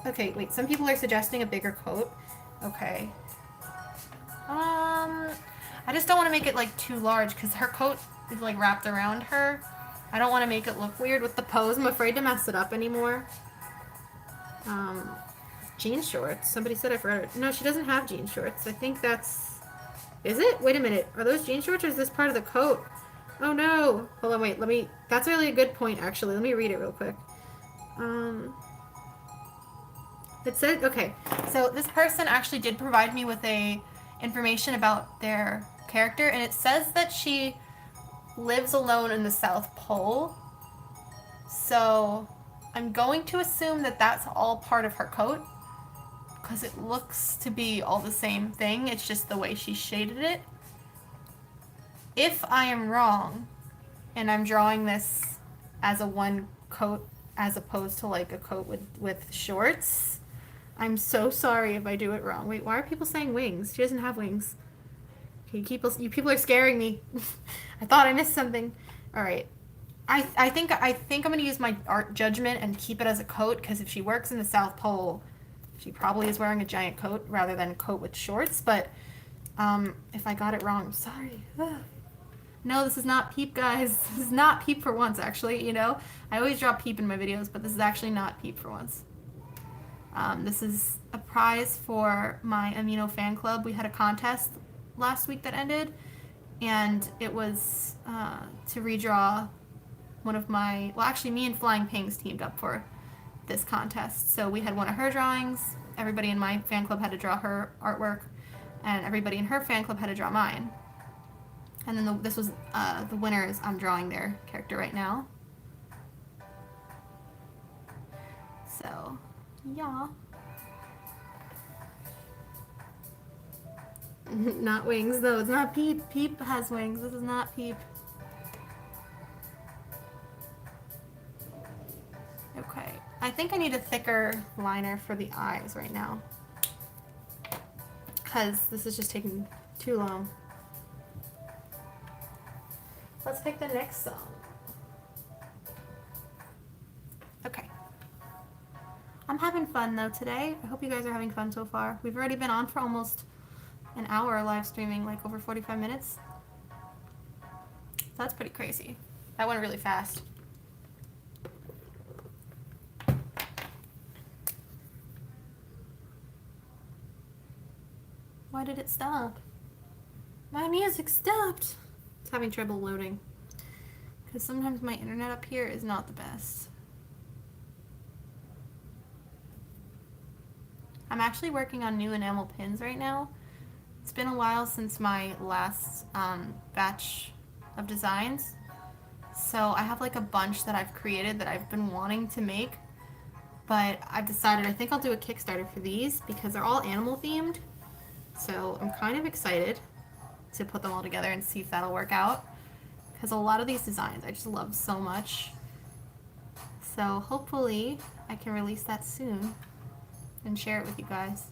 Okay, wait, some people are suggesting a bigger coat. Okay. I just don't want to make it like too large because her coat is like wrapped around her. I don't want to make it look weird with the pose. I'm afraid to mess it up anymore. Jean shorts. Somebody said I forgot it. No, she doesn't have jean shorts. I think that's... Is it? Wait a minute. Are those jean shorts or is this part of the coat? Oh no. Hold on, wait. Let me... That's really a good point, actually. Let me read it real quick. It said... Okay. So this person actually did provide me with information about their character, and it says that she lives alone in the South Pole. So I'm going to assume that that's all part of her coat, because it looks to be all the same thing. It's just the way she shaded it. If I am wrong, and I'm drawing this as a one coat as opposed to like a coat with shorts, I'm so sorry if I do it wrong. Wait, why are people saying wings? She doesn't have wings. Okay, you people are scaring me. I thought I missed something. All right. I think I'm gonna use my art judgment and keep it as a coat, because if she works in the South Pole, she probably is wearing a giant coat rather than a coat with shorts. But if I got it wrong, I'm sorry. No, this is not Peep, guys. This is not Peep for once, actually. You know, I always draw Peep in my videos, but this is actually not Peep for once. This is a prize for my Amino fan club. We had a contest last week that ended, and it was to redraw one of my... Well, actually, me and Flying Pings teamed up for this contest. So we had one of her drawings. Everybody in my fan club had to draw her artwork, and everybody in her fan club had to draw mine. And then this was the winners. I'm drawing their character right now. So, yeah. Not wings, though. It's not Peep. Peep has wings. This is not Peep. Okay. I think I need a thicker liner for the eyes right now, because this is just taking too long. Let's pick the next song. Okay. I'm having fun though today. I hope you guys are having fun so far. We've already been on for almost an hour live streaming, like over 45 minutes. That's pretty crazy. That went really fast. Why did it stop? My music stopped. It's having trouble loading, because sometimes my internet up here is not the best. I'm actually working on new enamel pins right now. It's been a while since my last batch of designs, so I have like a bunch that I've created that I've been wanting to make, but I've decided I think I'll do a Kickstarter for these because they're all animal themed. So I'm kind of excited to put them all together and see if that'll work out, because a lot of these designs I just love so much. So hopefully I can release that soon and share it with you guys.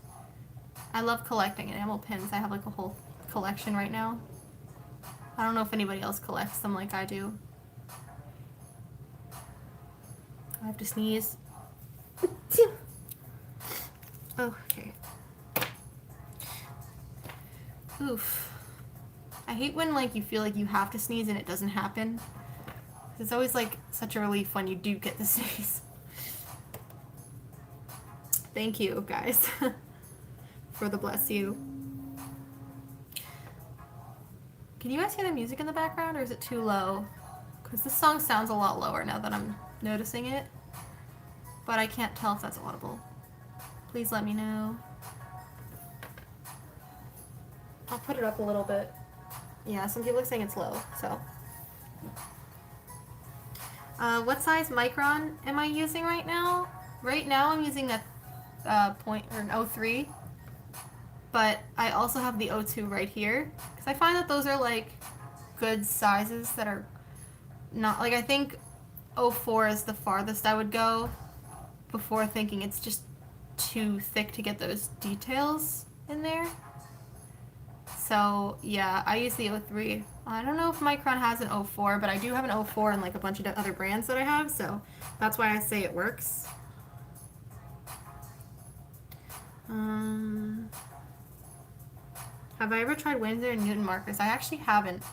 I love collecting enamel pins. I have like a whole collection right now. I don't know if anybody else collects them like I do. I have to sneeze. Oh, okay. Oof. I hate when like you feel like you have to sneeze and it doesn't happen. It's always like such a relief when you do get to sneeze. Thank you guys for the bless you. Can you guys hear the music in the background, or is it too low? Because this song sounds a lot lower now that I'm noticing it, but I can't tell if that's audible. Please let me know. I'll put it up a little bit. Yeah, some people are saying it's low, so. What size micron am I using right now? Right now I'm using a an 03, but I also have the 02 right here, because I find that those are like good sizes that are not, like I think 04 is the farthest I would go before thinking it's just too thick to get those details in there. So yeah, I use the 03. I don't know if Micron has an 04, but I do have an 04 and like a bunch of other brands that I have, so that's why I say it works. Have I ever tried Winsor and Newton markers? I actually haven't.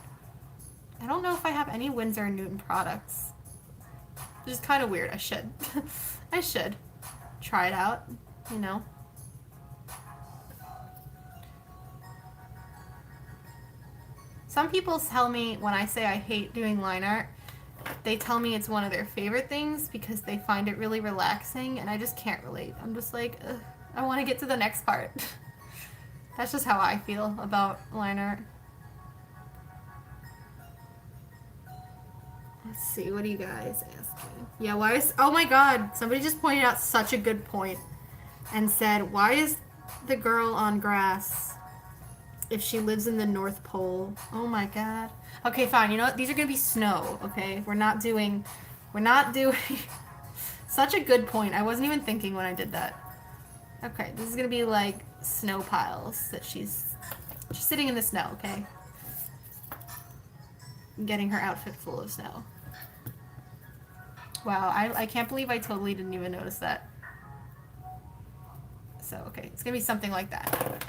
I don't know if I have any Winsor and Newton products. Which is kind of weird. I should. I should try it out, you know. Some people tell me when I say I hate doing line art, they tell me it's one of their favorite things because they find it really relaxing, and I just can't relate. I'm just like, ugh, I want to get to the next part. That's just how I feel about line art. Let's see, what are you guys asking? Yeah, why is... Oh my god, somebody just pointed out such a good point and said, why is the girl on grass if she lives in the North Pole? Oh my god. Okay, fine, you know what? These are gonna be snow, okay? We're not doing... Such a good point. I wasn't even thinking when I did that. Okay, this is gonna be like snow piles that she's sitting in the snow, okay? Getting her outfit full of snow. Wow, I can't believe I totally didn't even notice that. So, okay, it's gonna be something like that.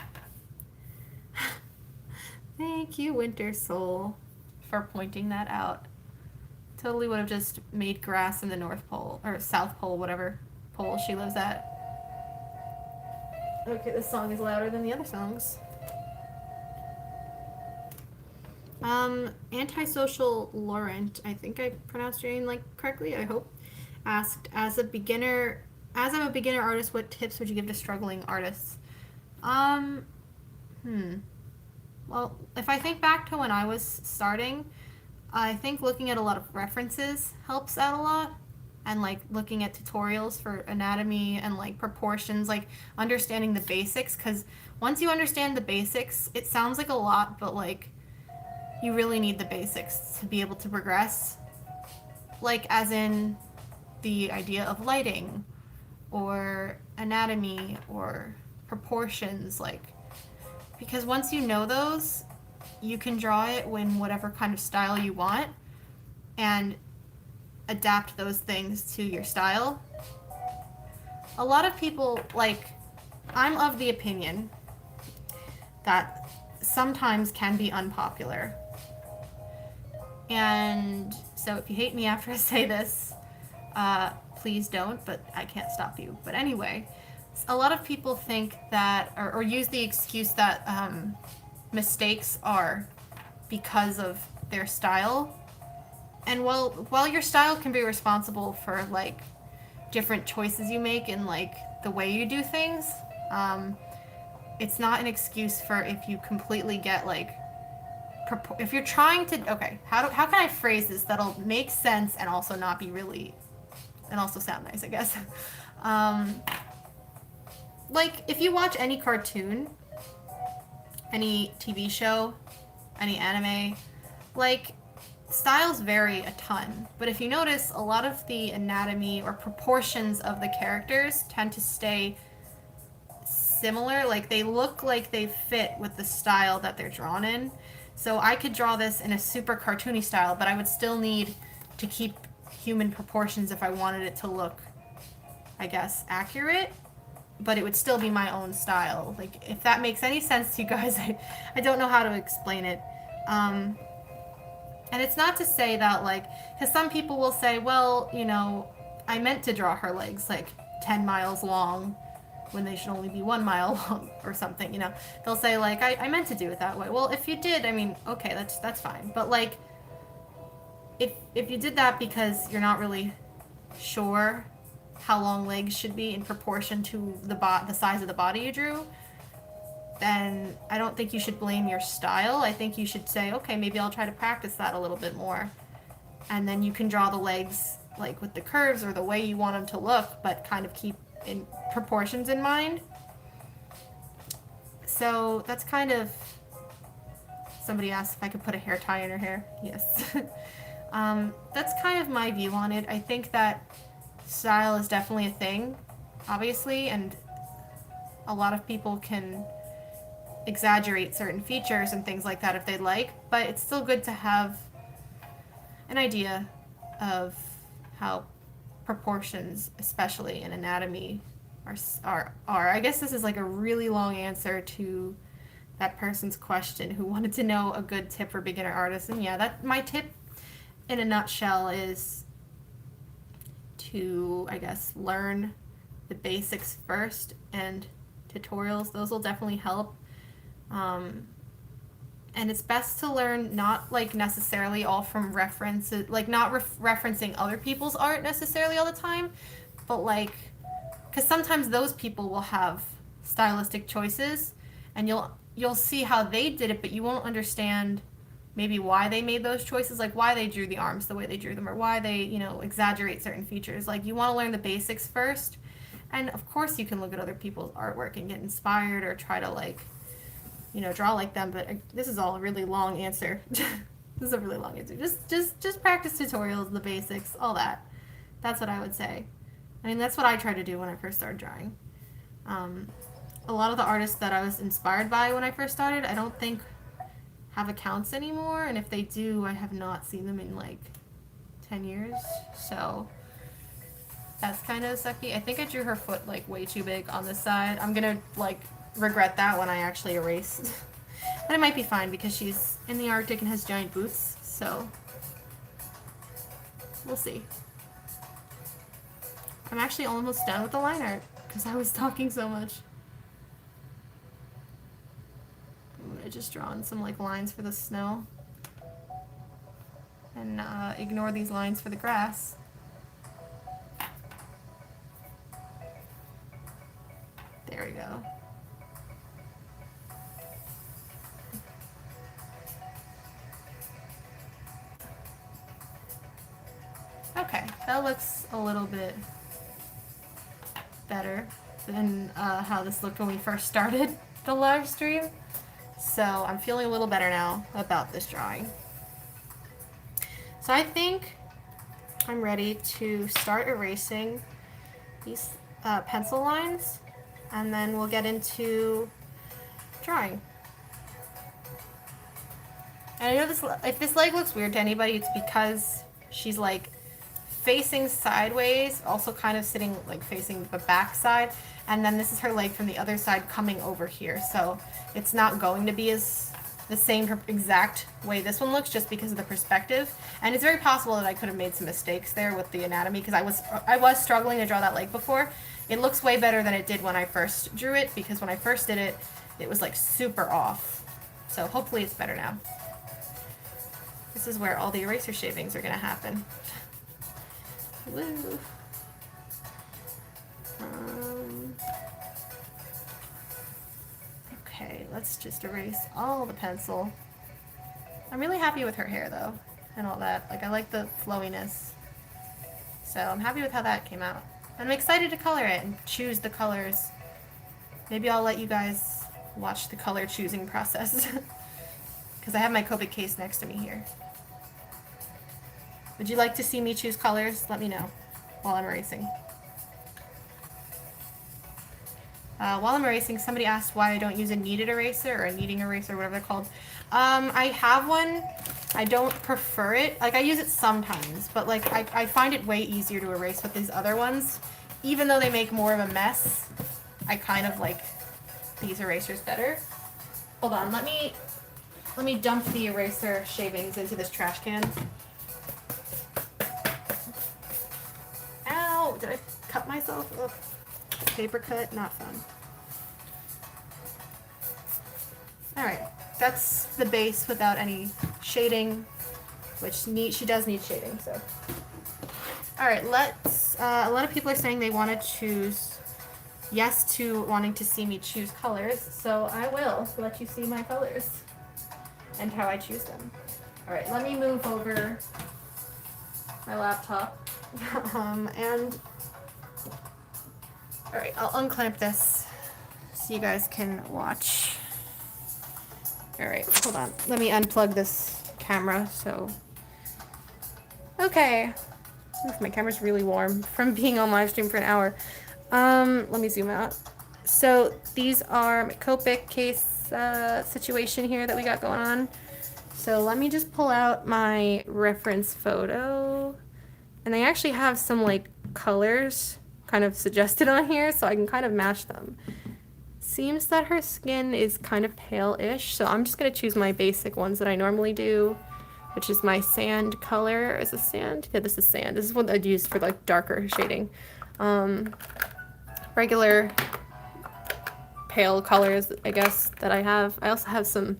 Thank you, Winter Soul, for pointing that out. Totally would have just made grass in the North Pole, or South Pole, whatever pole she lives at. Okay, this song is louder than the other songs. Antisocial Laurent, I think I pronounced your name like correctly, I hope, asked, as I'm a beginner artist, what tips would you give to struggling artists? Well, if I think back to when I was starting, I think looking at a lot of references helps out a lot, and like looking at tutorials for anatomy and like proportions, like understanding the basics, because once you understand the basics, it sounds like a lot, but like you really need the basics to be able to progress. Like as in the idea of lighting or anatomy or proportions, like, because once you know those, you can draw it in whatever kind of style you want and adapt those things to your style. A lot of people, like, I'm of the opinion that sometimes can be unpopular. And so if you hate me after I say this, please don't, but I can't stop you. But anyway, a lot of people think that, or use the excuse that mistakes are because of their style. And while your style can be responsible for like different choices you make and like the way you do things, it's not an excuse for if you completely get like, if you're trying to, okay, how can I phrase this that'll make sense and also not be really, and also sound nice, I guess. Like if you watch any cartoon, any TV show, any anime, like styles vary a ton, but if you notice, a lot of the anatomy or proportions of the characters tend to stay similar, like they look like they fit with the style that they're drawn in. So I could draw this in a super cartoony style, but I would still need to keep human proportions if I wanted it to look, I guess, accurate, but it would still be my own style. Like, if that makes any sense to you guys, I don't know how to explain it. And it's not to say that, like, because some people will say, well, you know, I meant to draw her legs, like, 10 miles long when they should only be 1 mile long or something, you know. They'll say, like, I meant to do it that way. Well, if you did, I mean, okay, that's fine. But, like, if you did that because you're not really sure how long legs should be in proportion to the size of the body you drew, then I don't think you should blame your style. I think you should say, okay, maybe I'll try to practice that a little bit more. And then you can draw the legs, like, with the curves or the way you want them to look, but kind of keep in proportions in mind. So that's kind of, somebody asked if I could put a hair tie in her hair. Yes. That's kind of my view on it. I think that style is definitely a thing, obviously, and a lot of people can exaggerate certain features and things like that if they'd like, but it's still good to have an idea of how proportions, especially in anatomy, are. I guess this is like a really long answer to that person's question who wanted to know a good tip for beginner artists. And yeah, that my tip in a nutshell is to, I guess, learn the basics first, and tutorials, those will definitely help. And it's best to learn not like necessarily all from references, like not referencing other people's art necessarily all the time, but like, because sometimes those people will have stylistic choices, and you'll see how they did it, but you won't understand maybe why they made those choices, like why they drew the arms the way they drew them, or why they, you know, exaggerate certain features. Like, you want to learn the basics first, and of course you can look at other people's artwork and get inspired or try to, like, you know, draw like them, but this is all a really long answer. This is a really long answer. Just practice tutorials, the basics, all that. That's what I would say. I mean, that's what I tried to do when I first started drawing. A lot of the artists that I was inspired by when I first started, I don't think have accounts anymore, and if they do, I have not seen them in like 10 years, so that's kind of sucky. I think I drew her foot like way too big on this side. I'm gonna like regret that when I actually erase. But it might be fine because she's in the Arctic and has giant boots, so we'll see. I'm actually almost done with the line art because I was talking so much. I just drawn some like lines for the snow, and ignore these lines for the grass. There we go. Okay, that looks a little bit better than how this looked when we first started the live stream. So I'm feeling a little better now about this drawing. So I think I'm ready to start erasing these pencil lines, and then we'll get into drawing. And I know this, if this leg looks weird to anybody, it's because she's like facing sideways, also kind of sitting like facing the back side, and then this is her leg from the other side coming over here, so it's not going to be as the same exact way this one looks, just because of the perspective. And it's very possible that I could have made some mistakes there with the anatomy, because I was struggling to draw that leg before. It looks way better than it did when I first drew it, because when I first did it, it was like super off. So hopefully it's better now. This is where all the eraser shavings are gonna happen. Woo. Okay, let's just erase all the pencil. I'm really happy with her hair though, and all that. Like, I like the flowiness. So I'm happy with how that came out. I'm excited to color it and choose the colors. Maybe I'll let you guys watch the color choosing process. Because I have my Copic case next to me here. Would you like to see me choose colors? Let me know while I'm erasing. While I'm erasing, somebody asked why I don't use a kneaded eraser or a kneading eraser, whatever they're called. I have one. I don't prefer it. Like, I use it sometimes, but like I find it way easier to erase with these other ones. Even though they make more of a mess, I kind of like these erasers better. Hold on, let me dump the eraser shavings into this trash can. Ow! Did I cut myself? Ugh. Paper cut, not fun. Alright, that's the base without any shading, which she does need shading, so. Alright, a lot of people are saying they want to choose yes to wanting to see me choose colors, so I will let you see my colors and how I choose them. Alright, let me move over my laptop. And alright, I'll unclamp this so you guys can watch. Alright, hold on. Let me unplug this camera, so. Okay. Oof, my camera's really warm from being on live stream for an hour. Let me zoom out. So these are my Copic case situation here that we got going on. So let me just pull out my reference photo. And they actually have some like colors kind of suggested on here, so I can kind of match them. Seems that her skin is kind of pale-ish, so I'm just going to choose my basic ones that I normally do, which is my sand color. Is this sand? Yeah, this is sand. This is what I'd use for like darker shading. Regular pale colors, I guess, that I have. I also have some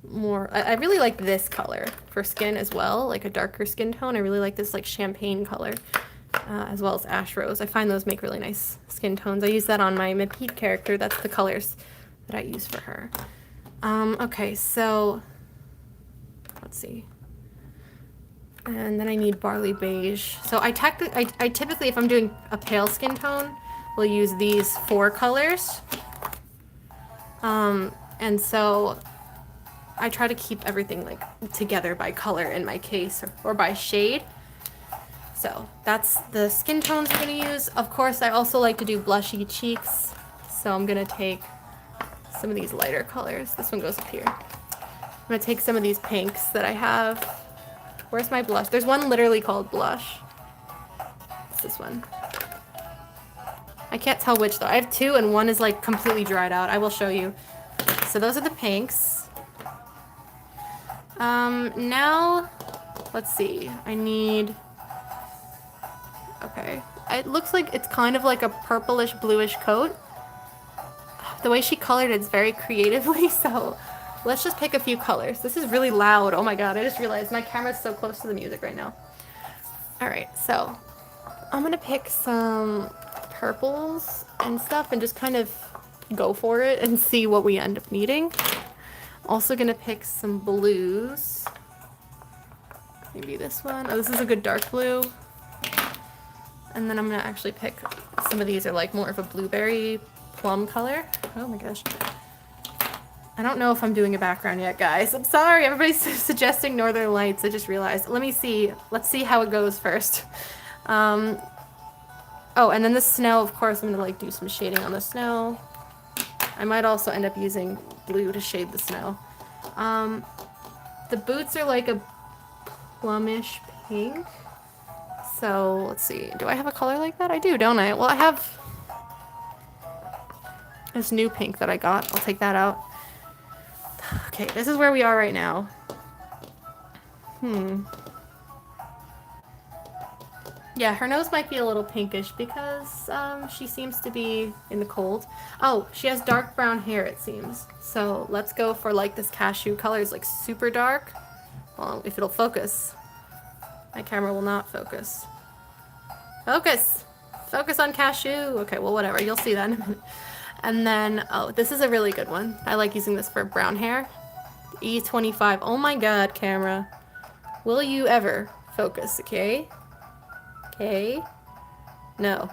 more, I really like this color for skin as well, like a darker skin tone. I really like this like champagne color, as well as ash rose. I find those make really nice skin tones. I use that on my Mepete character. That's the colors that I use for her. Okay, so let's see. And then I need barley beige. So I typically, if I'm doing a pale skin tone, will use these 4 colors. And so I try to keep everything like together by color in my case, or by shade. So that's the skin tones I'm going to use. Of course, I also like to do blushy cheeks. So I'm going to take some of these lighter colors. This one goes up here. I'm going to take some of these pinks that I have. Where's my blush? There's one literally called blush. It's this one. I can't tell which though. I have 2 and one is like completely dried out. I will show you. So those are the pinks. Now, let's see. I need, okay. It looks like it's kind of like a purplish bluish coat. The way she colored it's very creatively, so let's just pick a few colors. This is really loud. Oh my god, I just realized my camera's so close to the music right now. Alright, so I'm gonna pick some purples and stuff and just kind of go for it and see what we end up needing. Also gonna pick some blues. Maybe this one. Oh, this is a good dark blue. And then I'm gonna actually pick, some of these are like more of a blueberry plum color. Oh my gosh. I don't know if I'm doing a background yet, guys. I'm sorry, everybody's suggesting Northern Lights. I just realized. Let me see. Let's see how it goes first. Oh, and then the snow, of course, I'm gonna like do some shading on the snow. I might also end up using blue to shade the snow. The boots are like a plumish pink. So let's see. Do I have a color like that? I do, don't I? Well, I have this new pink that I got. I'll take that out. Okay, this is where we are right now. Yeah, her nose might be a little pinkish because she seems to be in the cold. Oh, she has dark brown hair, it seems. So let's go for like this cashew color. It's like super dark. Well, if it'll focus. My camera will not focus. Focus! Focus on cashew! Okay, well whatever, you'll see that in a minute. And then, oh, this is a really good one. I like using this for brown hair. E25. Oh my god, camera. Will you ever focus, okay? Okay. No.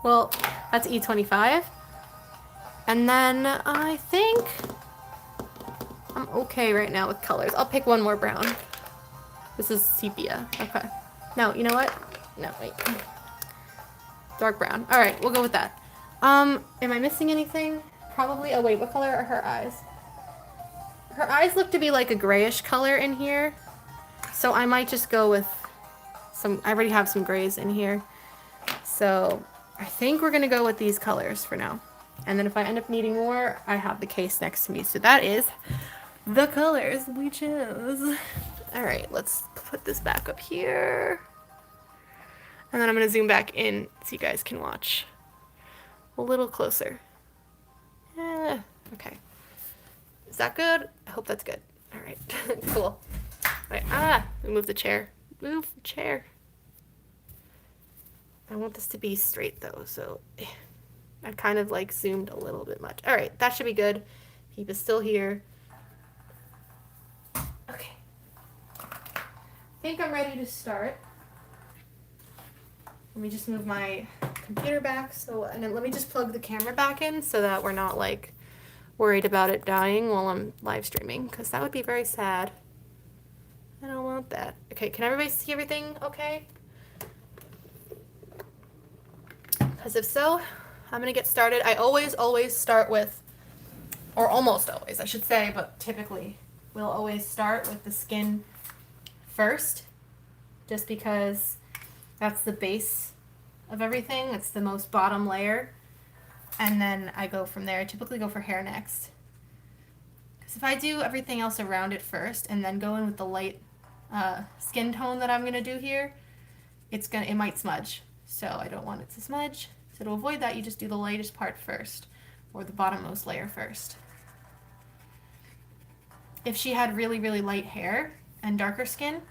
Well, that's E25. And then I think I'm okay right now with colors. I'll pick one more brown. This is sepia. Okay. No, you know what? No, wait. Dark brown. Alright, we'll go with that. Am I missing anything? Probably. Oh wait, what color are her eyes? Her eyes look to be like a grayish color in here. So I might just go with some, I already have some grays in here. So I think we're gonna go with these colors for now. And then if I end up needing more, I have the case next to me. So that is the colors we chose. Alright, let's put this back up here. And then I'm gonna zoom back in so you guys can watch a little closer. Yeah, okay. Is that good? I hope that's good. Alright, cool. Wait, move the chair. Move the chair. I want this to be straight though, so I kind of like zoomed a little bit much. Alright, that should be good. Peep is still here. Okay. I think I'm ready to start. Let me just move my computer back, and then let me just plug the camera back in so that we're not like worried about it dying while I'm live streaming, because that would be very sad. I don't want that. Okay, can everybody see everything okay? Because if so, I'm gonna get started. I always start with or almost always, I should say, but typically we'll always start with the skin first, just because that's the base of everything. It's the most bottom layer, and then I go from there. I typically go for hair next, because if I do everything else around it first and then go in with the light skin tone that I'm gonna do here, it might smudge. So I don't want it to smudge. So to avoid that, you just do the lightest part first, or the bottommost layer first. If she had really, really light hair and darker skin,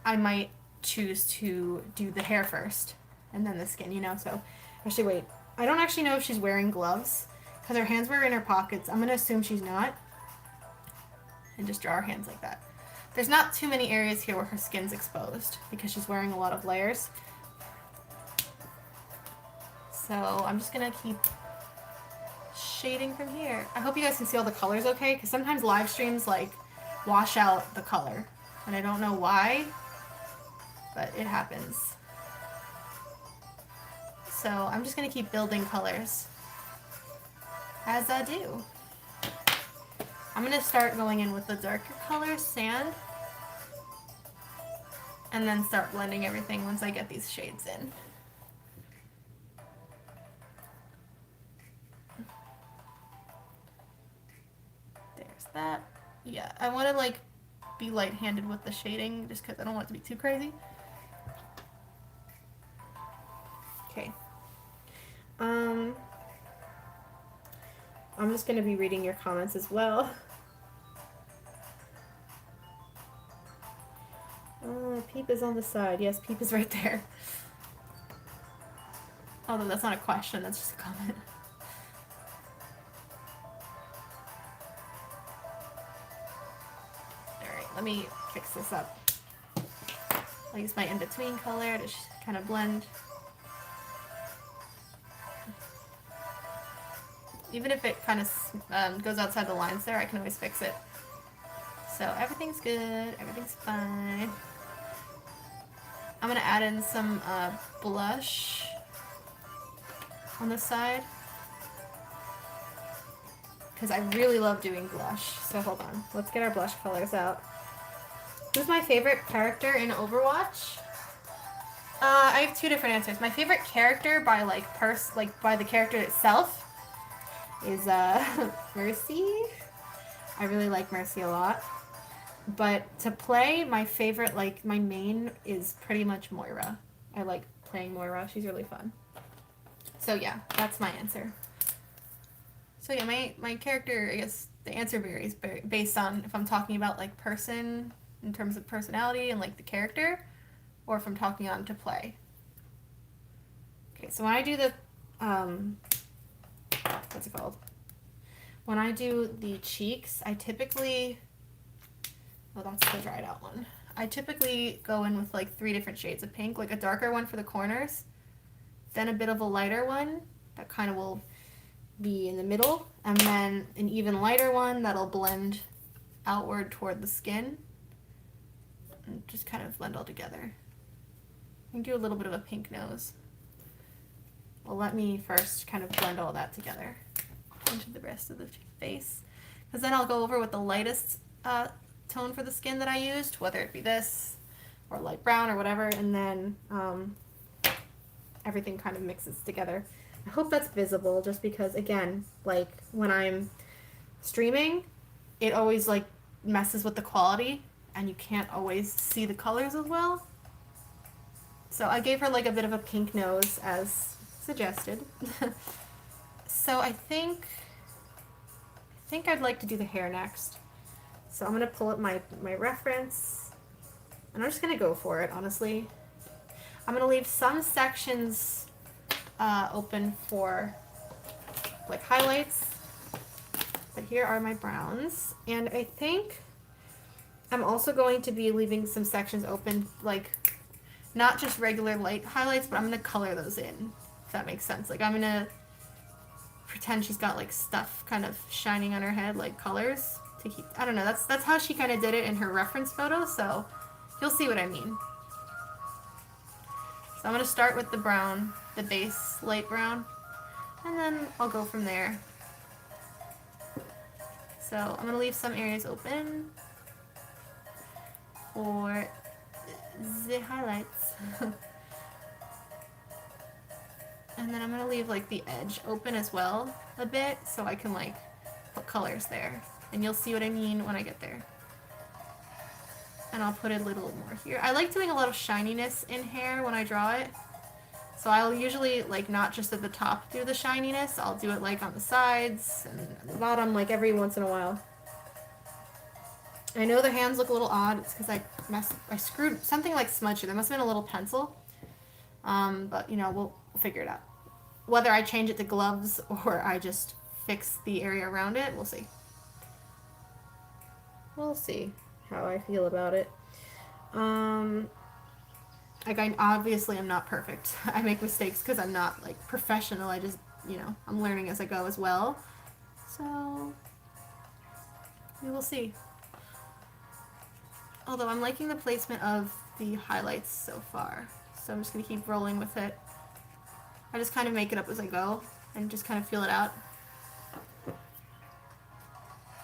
I might choose to do the hair first and then the skin, you know? So, actually, wait. I don't actually know if she's wearing gloves, because her hands were in her pockets. I'm going to assume she's not, and just draw her hands like that. There's not too many areas here where her skin's exposed, because she's wearing a lot of layers. So, I'm just going to keep shading from here. I hope you guys can see all the colors okay, because sometimes live streams like wash out the color, and I don't know why, but it happens. So I'm just gonna keep building colors as I do. I'm gonna start going in with the darker color, sand, and then start blending everything once I get these shades in. That. Yeah, I want to like be light-handed with the shading just because I don't want it to be too crazy. Okay. I'm just going to be reading your comments as well. Peep is on the side. Yes, Peep is right there. Although that's not a question, that's just a comment. Let me fix this up. I'll use my in-between color to kind of blend. Even if it kind of goes outside the lines there, I can always fix it. So everything's good, everything's fine. I'm going to add in some blush on the side, because I really love doing blush. So hold on, let's get our blush colors out. Who's my favorite character in Overwatch? I have two different answers. My favorite character by by the character itself is Mercy. I really like Mercy a lot. But to play, my favorite, my main is pretty much Moira. I like playing Moira. She's really fun. So yeah, that's my answer. So yeah, my character, I guess the answer varies based on if I'm talking about like person in terms of personality and like the character, or if I'm talking on to play. Okay, so when I do the, what's it called? When I do the cheeks, I typically, oh, that's the dried out one. I typically go in with like 3 different shades of pink, like a darker one for the corners, then a bit of a lighter one that kind of will be in the middle, and then an even lighter one that'll blend outward toward the skin and just kind of blend all together. I can do a little bit of a pink nose. Well, let me first kind of blend all that together into the rest of the face, because then I'll go over with the lightest tone for the skin that I used, whether it be this or light brown or whatever, and then everything kind of mixes together. I hope that's visible, just because, again, like when I'm streaming, it always like messes with the quality and you can't always see the colors as well. So I gave her like a bit of a pink nose as suggested. So I think I'd like to do the hair next. So I'm gonna pull up my reference and I'm just gonna go for it, honestly. I'm gonna leave some sections open for like highlights, but here are my browns, and I think I'm also going to be leaving some sections open, like not just regular light highlights, but I'm gonna color those in, if that makes sense. Like I'm gonna pretend she's got like stuff kind of shining on her head, like colors to keep, I don't know, that's how she kind of did it in her reference photo, so you'll see what I mean. So I'm gonna start with the brown, the base light brown, and then I'll go from there. So I'm going to leave some areas open for the highlights. And then I'm going to leave like the edge open as well a bit so I can like put colors there. And you'll see what I mean when I get there. And I'll put a little more here. I like doing a lot of shininess in hair when I draw it. So I'll usually, like, not just at the top do the shininess, I'll do it, like, on the sides and at the bottom, like, every once in a while. I know the hands look a little odd. It's because I screwed something like smudgy. There must have been a little pencil. But, you know, we'll figure it out. Whether I change it to gloves or I just fix the area around it, we'll see. We'll see how I feel about it. Like, I obviously am not perfect. I make mistakes because I'm not, like, professional. I just, you know, I'm learning as I go as well. So, we will see. Although I'm liking the placement of the highlights so far. So I'm just going to keep rolling with it. I just kind of make it up as I go and just kind of feel it out.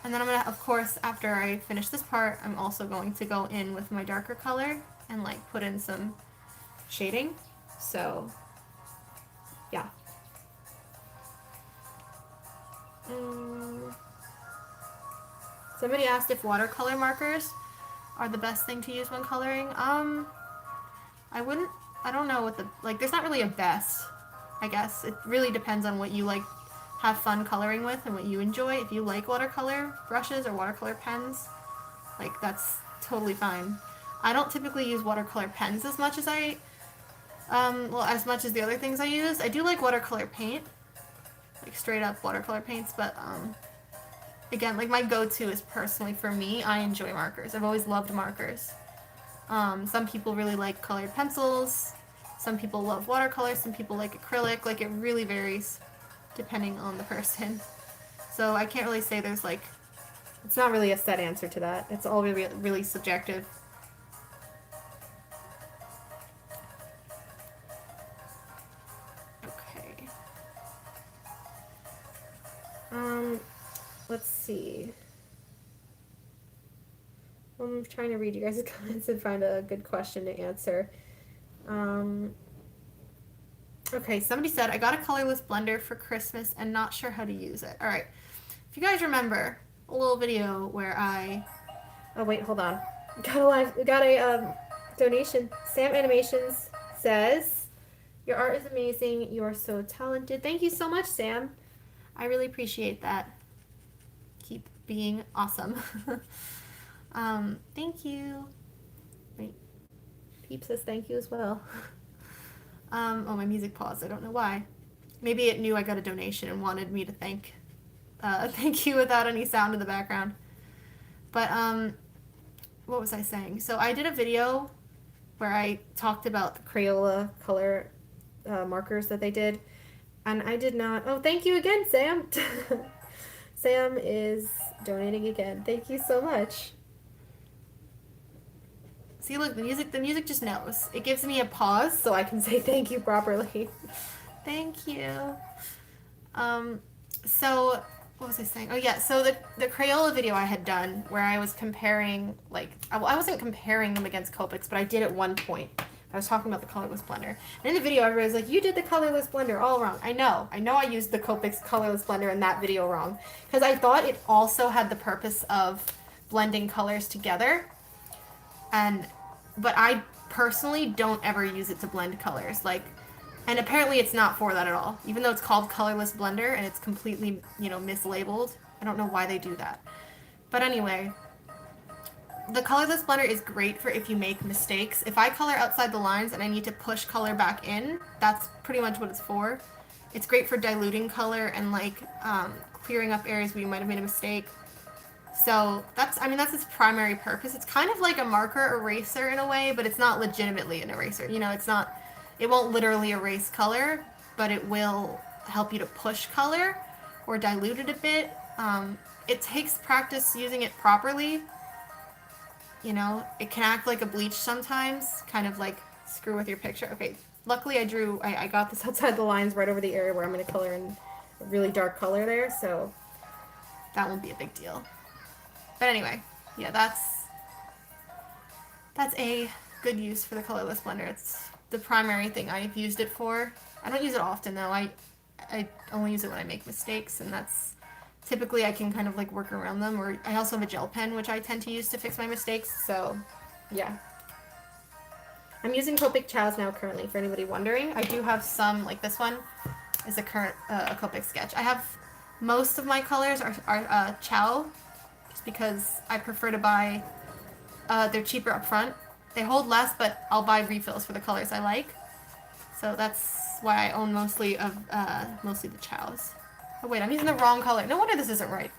And then I'm going to, of course, after I finish this part, I'm also going to go in with my darker color and, like, put in some shading. So, yeah. Somebody asked if watercolor markers are the best thing to use when coloring. I don't know what there's not really a best, I guess. It really depends on what you, like, have fun coloring with and what you enjoy. If you like watercolor brushes or watercolor pens, like, that's totally fine. I don't typically use watercolor pens as much as as much as the other things I use. I do like watercolor paint, like straight up watercolor paints, but again, like, my go-to is personally for me, I enjoy markers. I've always loved markers. Some people really like colored pencils, some people love watercolor, some people like acrylic. Like, it really varies depending on the person. So I can't really say there's, like, it's not really a set answer to that. It's all really, really subjective. Okay. Let's see. I'm trying to read you guys' comments and find a good question to answer. Okay, somebody said, I got a colorless blender for Christmas and not sure how to use it. Alright, if you guys remember a little video where oh wait, hold on. Got a donation. Sam Animations says, your art is amazing. You are so talented. Thank you so much, Sam. I really appreciate that. Keep being awesome. Thank you. Wait, Peep says thank you as well. Oh, my music paused. I don't know why. Maybe it knew I got a donation and wanted me to thank you without any sound in the background. But, what was I saying? So I did a video where I talked about the Crayola color markers that they did. And I did not... Oh, thank you again, Sam! Sam is donating again. Thank you so much. See, look, the music just knows. It gives me a pause so I can say thank you properly. Thank you. So, what was I saying? Oh, yeah, so the Crayola video I had done where I was comparing, like, I wasn't comparing them against Copics, but I did at one point. I was talking about the colorless blender. And in the video, everybody was like, you did the colorless blender all wrong. I know I used the Copics colorless blender in that video wrong. Because I thought it also had the purpose of blending colors together. But I personally don't ever use it to blend colors. Like, and apparently it's not for that at all. Even though it's called colorless blender and it's completely, you know, mislabeled. I don't know why they do that. But anyway, the colorless blender is great for if you make mistakes. If I color outside the lines and I need to push color back in, that's pretty much what it's for. It's great for diluting color and, like, clearing up areas where you might have made a mistake. So that's its primary purpose. It's kind of like a marker eraser in a way, but it's not legitimately an eraser. You know, it won't literally erase color, but it will help you to push color or dilute it a bit. It takes practice using it properly. You know, it can act like a bleach sometimes, kind of like screw with your picture. Okay, luckily I got this outside the lines right over the area where I'm going to color in a really dark color there, so that won't be a big deal. But anyway, yeah, that's a good use for the colorless blender. It's the primary thing I've used it for. I don't use it often though. I only use it when I make mistakes, and that's typically I can kind of like work around them. Or I also have a gel pen which I tend to use to fix my mistakes. So yeah, I'm using Copic chows now currently. For anybody wondering, I do have some, like this one is a current a Copic sketch. I have most of my colors are chow, just because I prefer to buy. They're cheaper up front. They hold less, but I'll buy refills for the colors I like. So that's why I own mostly the chows. Oh wait, I'm using the wrong color. No wonder this isn't right.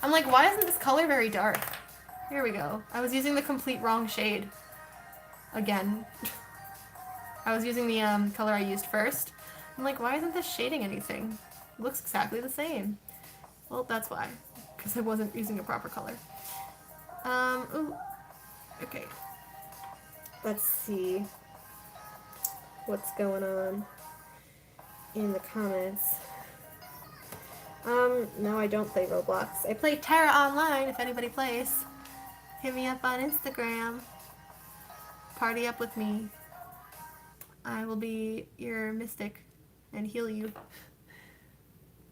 I'm like, why isn't this color very dark? Here we go. I was using the complete wrong shade. Again. I was using the color I used first. I'm like, why isn't this shading anything? It looks exactly the same. Well, that's why. Because I wasn't using a proper color. Ooh. Okay. Let's see what's going on in the comments. No, I don't play Roblox. I play Terra Online, if anybody plays. Hit me up on Instagram. Party up with me. I will be your mystic and heal you.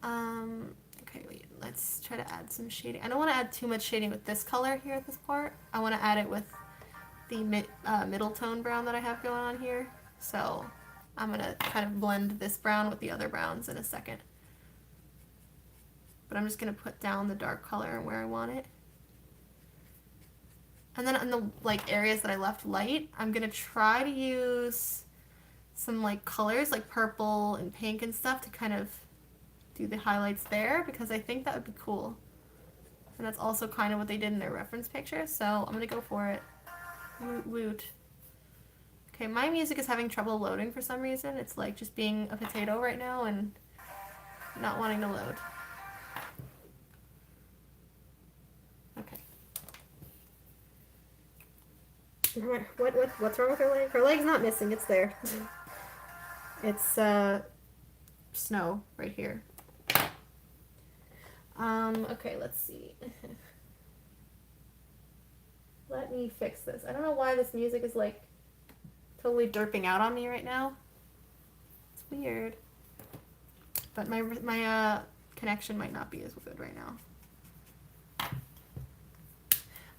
Okay, wait, let's try to add some shading. I don't want to add too much shading with this color here at this part. I want to add it with the middle tone brown that I have going on here. So I'm going to kind of blend this brown with the other browns in a second. But I'm just going to put down the dark color where I want it. And then in the like areas that I left light, I'm going to try to use some like colors like purple and pink and stuff to kind of do the highlights there, because I think that would be cool. And that's also kind of what they did in their reference picture, so I'm going to go for it. Woot woot. Okay, my music is having trouble loading for some reason. It's like just being a potato right now and not wanting to load. Okay. What's wrong with her leg? Her leg's not missing, it's there. It's snow right here. Okay, let's see. Let me fix this. I don't know why this music is like totally derping out on me right now. It's weird. But my connection might not be as good right now.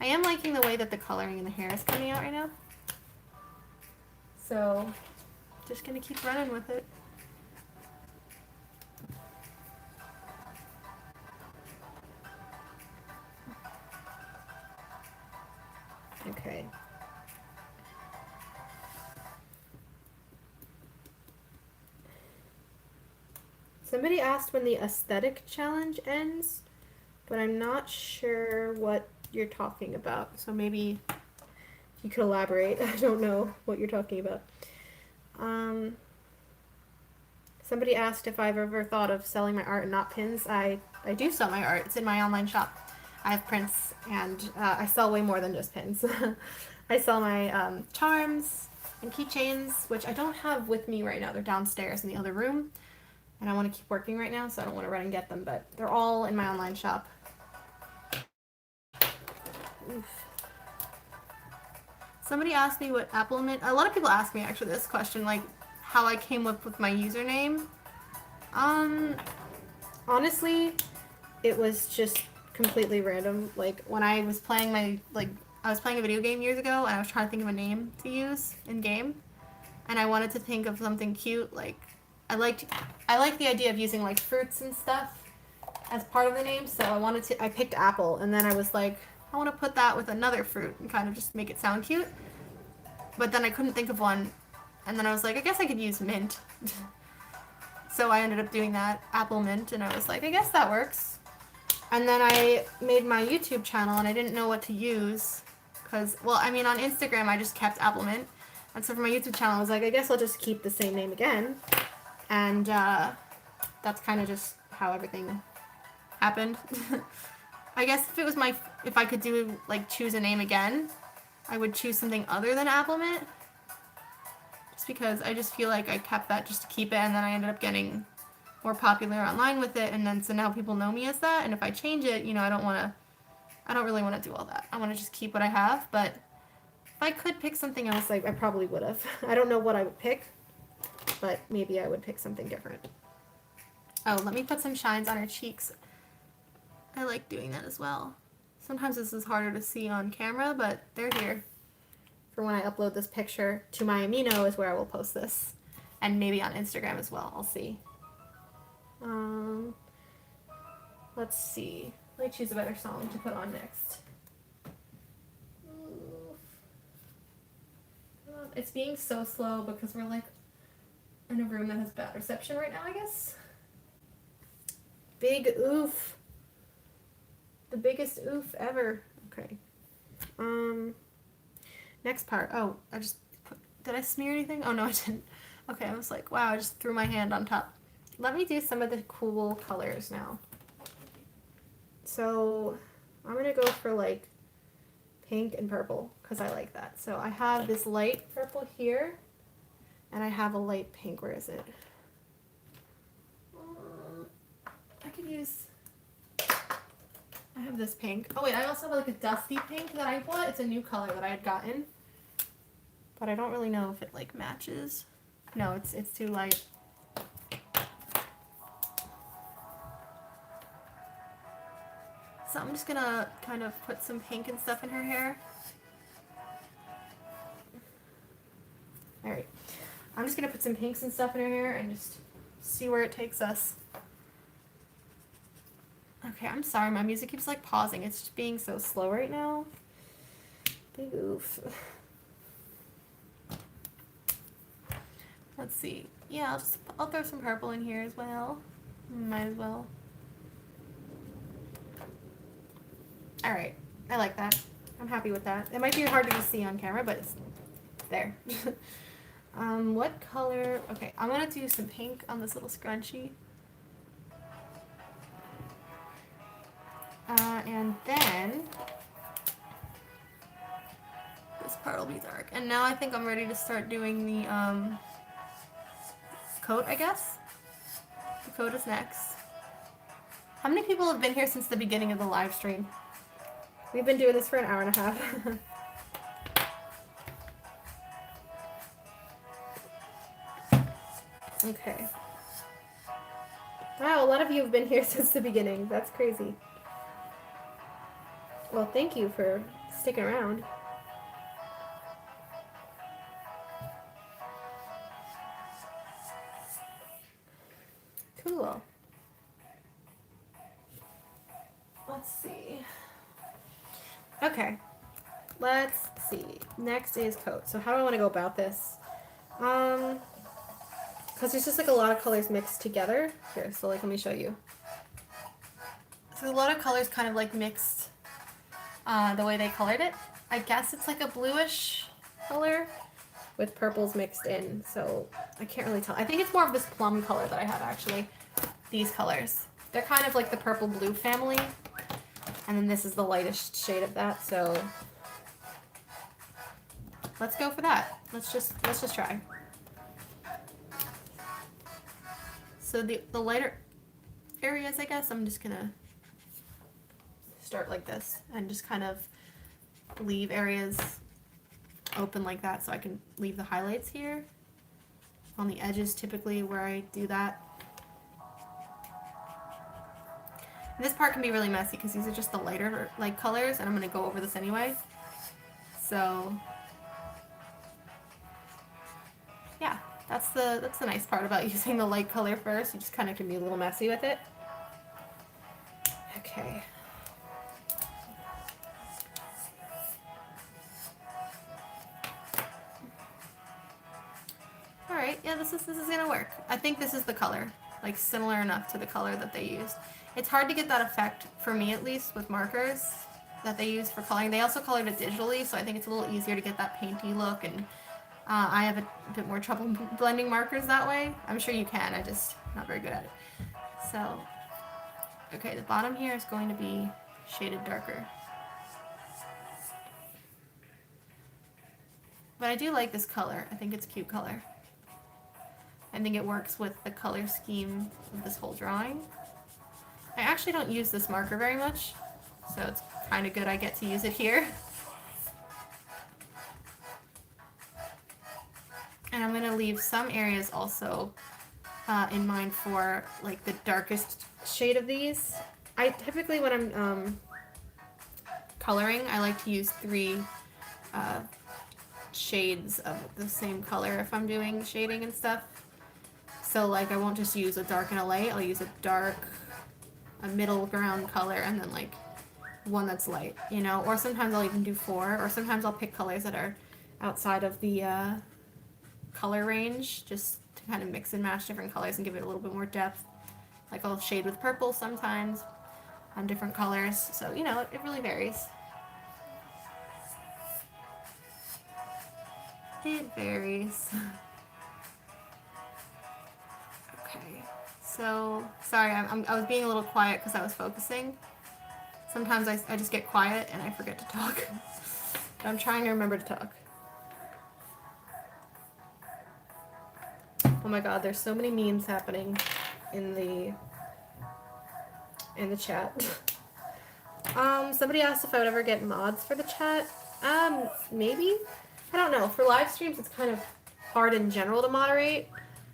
I am liking the way that the coloring in the hair is coming out right now. So, just gonna keep running with it. Okay. Somebody asked when the aesthetic challenge ends, but I'm not sure what you're talking about. So maybe you could elaborate. I don't know what you're talking about. Somebody asked if I've ever thought of selling my art and not pins. I do sell my art. It's in my online shop. I have prints, and I sell way more than just pins. I sell my charms and keychains, which I don't have with me right now. They're downstairs in the other room, and I want to keep working right now, so I don't want to run and get them, but they're all in my online shop. Oof. Somebody asked me what appleminte. A lot of people ask me actually this question, like how I came up with my username. Honestly, it was just completely random. Like when I was playing I was playing a video game years ago, and I was trying to think of a name to use in game, and I wanted to think of something cute. Like I liked the idea of using like fruits and stuff as part of the name, so I picked apple, and then I was like, I want to put that with another fruit and kind of just make it sound cute. But then I couldn't think of one, and then I was like, I guess I could use mint. So I ended up doing that, appleminte, and I was like, I guess that works. And then I made my YouTube channel, and I didn't know what to use, because, well, I mean, on Instagram, I just kept appleminte, and so for my YouTube channel, I was like, I guess I'll just keep the same name again, and that's kind of just how everything happened. I guess if I could do, like, choose a name again, I would choose something other than appleminte, just because I just feel like I kept that just to keep it, and then I ended up getting more popular online with it, and then so now people know me as that, and if I change it, you know, I don't really want to do all that. I want to just keep what I have, but if I could pick something else, I probably would have. I don't know what I would pick, but maybe I would pick something different. Oh, let me put some shines on her cheeks. I like doing that as well. Sometimes this is harder to see on camera, but they're here. For when I upload this picture to my Amino is where I will post this. And maybe on Instagram as well, I'll see. Let's see. Let me choose a better song to put on next. It's being so slow because we're like in a room that has bad reception right now, I guess. Big oof. The biggest oof ever. Okay. Next part. Oh, did I smear anything? Oh no, I didn't. Okay, I was like, wow, I just threw my hand on top. Let me do some of the cool colors now. So I'm gonna go for like pink and purple because I like that. So I have this light purple here and I have a light pink. Where is it? I could use, I have this pink. Oh wait, I also have like a dusty pink that I bought. It's a new color that I had gotten, but I don't really know if it like matches. No, it's too light. So I'm just gonna kind of put some pink and stuff in her hair. Alright, I'm just gonna put some pinks and stuff in her hair and just see where it takes us. Okay, I'm sorry, my music keeps like pausing. It's just being so slow right now. Big oof. Let's see. Yeah, I'll throw some purple in here as well. Might as well. Alright, I like that. I'm happy with that. It might be hard to see on camera, but it's there. What color? Okay, I'm gonna do some pink on this little scrunchie. And then this part will be dark. And now I think I'm ready to start doing the coat, I guess. The coat is next. How many people have been here since the beginning of the live stream? We've been doing this for an hour and a half. Okay. Wow, a lot of you have been here since the beginning. That's crazy. Well, thank you for sticking around. Cool. Let's see. Okay. Let's see. Next is coat. So how do I want to go about this? Because there's just like a lot of colors mixed together. Here, so like let me show you. So a lot of colors kind of like mixed the way they colored it. I guess it's like a bluish color with purples mixed in, so I can't really tell. I think it's more of this plum color that I have actually. These colors. They're kind of like the purple blue family, and then this is the lightest shade of that, so let's go for that. Let's just try. So the lighter areas, I guess, I'm just gonna start like this and just kind of leave areas open like that so I can leave the highlights here. On the edges typically where I do that. And this part can be really messy because these are just the lighter like colors and I'm going to go over this anyway. So yeah, that's the nice part about using the light color first. You just kind of can be a little messy with it. Okay. Alright, yeah, this is gonna work. I think this is the color, like similar enough to the color that they used. It's hard to get that effect, for me at least, with markers that they use for coloring. They also colored it digitally, so I think it's a little easier to get that painty look, and I have a bit more trouble blending markers that way. I'm sure you can, I'm just not very good at it. So, okay, the bottom here is going to be shaded darker. But I do like this color. I think it's a cute color. I think it works with the color scheme of this whole drawing. I actually don't use this marker very much, so it's kind of good I get to use it here. And I'm going to leave some areas also in mind for like the darkest shade of these. I typically, when I'm coloring, I like to use 3 shades of the same color if I'm doing shading and stuff. So like I won't just use a dark and a light, I'll use a dark, a middle ground color, and then like one that's light, you know, or sometimes I'll even do 4, or sometimes I'll pick colors that are outside of the color range, just to kind of mix and match different colors and give it a little bit more depth. Like I'll shade with purple sometimes on different colors, so you know, it really varies. It varies. Okay, so sorry, I was being a little quiet because I was focusing. Sometimes I just get quiet and I forget to talk. But I'm trying to remember to talk. Oh my god, there's so many memes happening in the chat. Somebody asked if I would ever get mods for the chat. Maybe? I don't know. For live streams, it's kind of hard in general to moderate,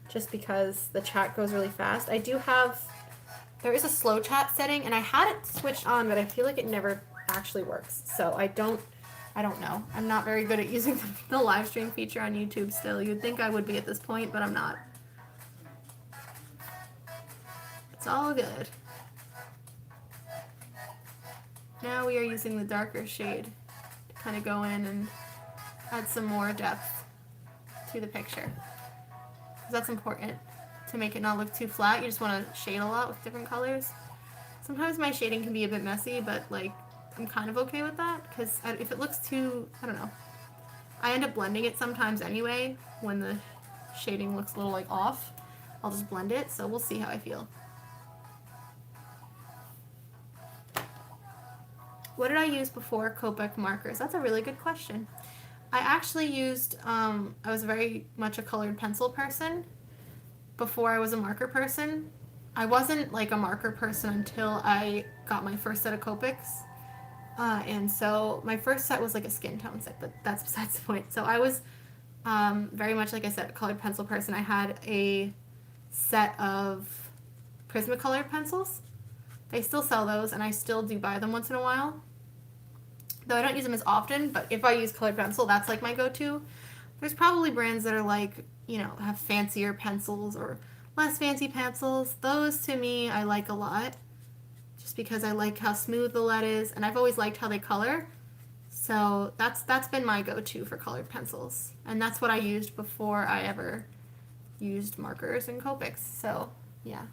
just because the chat goes really fast. There is a slow chat setting, and I had it switched on, but I feel like it never actually works. So I don't know. I'm not very good at using the live stream feature on YouTube still. You'd think I would be at this point, but I'm not. It's all good. Now we are using the darker shade to kind of go in and add some more depth to the picture. Because that's important to make it not look too flat. You just want to shade a lot with different colors. Sometimes my shading can be a bit messy, but like I'm kind of okay with that, because if it looks too, I don't know, I end up blending it sometimes anyway when the shading looks a little like off. I'll just blend it, so we'll see how I feel. What did I use before Copic markers? That's a really good question. I actually used, I was very much a colored pencil person before I was a marker person. I wasn't like a marker person until I got my first set of Copics. And so my first set was like a skin tone set, but that's besides the point. So I was very much, like I said, a colored pencil person. I had a set of Prismacolor pencils. They still sell those, and I still do buy them once in a while. Though I don't use them as often, but if I use colored pencil, that's like my go-to. There's probably brands that are like, you know, have fancier pencils or less fancy pencils. Those, to me, I like a lot. Just because I like how smooth the lead is, and I've always liked how they color. So that's been my go-to for colored pencils. And that's what I used before I ever used markers and Copics. So, yeah.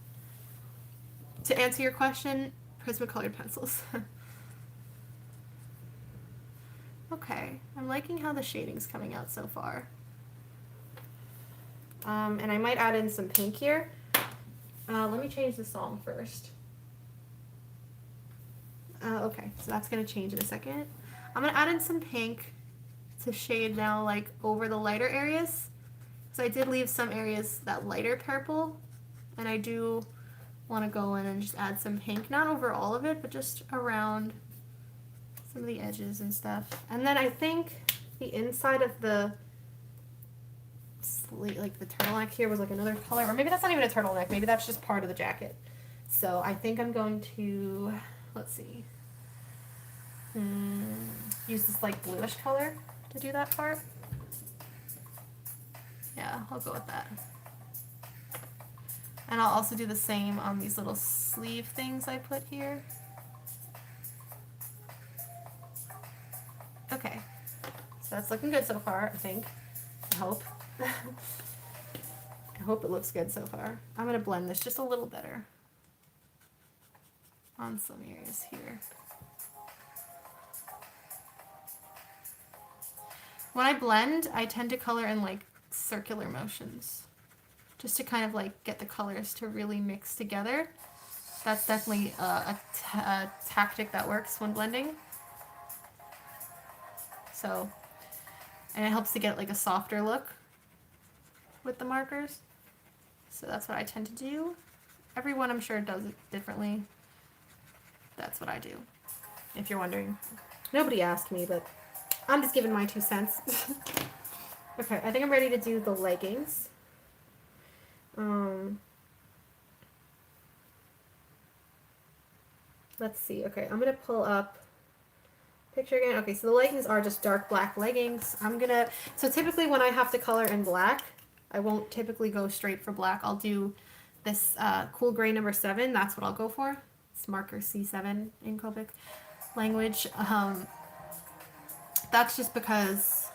To answer your question, Prismacolor pencils. Okay, I'm liking how the shading's coming out so far. And I might add in some pink here. Let me change the song first. Okay, so that's going to change in a second. I'm going to add in some pink to shade now, like, over the lighter areas. So I did leave some areas that lighter purple, and I do want to go in and just add some pink, not over all of it, but just around some of the edges and stuff. And then I think the inside of the like the turtleneck here was like another color, or maybe that's not even a turtleneck, maybe that's just part of the jacket. So I think I'm going to, let's see, use this like bluish color to do that part. Yeah, I'll go with that. And I'll also do the same on these little sleeve things I put here. Okay, so that's looking good so far, I think. I hope. I hope it looks good so far. I'm going to blend this just a little better on some areas here. When I blend, I tend to color in like circular motions, just to kind of like get the colors to really mix together. That's definitely a tactic that works when blending. So, and it helps to get like a softer look with the markers. So that's what I tend to do. Everyone, I'm sure, does it differently. That's what I do, if you're wondering. Nobody asked me, but I'm just giving my 2 cents. Okay, I think I'm ready to do the leggings. Let's see. Okay, I'm going to pull up picture again. Okay, so the leggings are just dark black leggings. So typically when I have to color in black, I won't typically go straight for black. I'll do this cool gray number 7. That's what I'll go for. It's marker C7 in Copic language. That's just because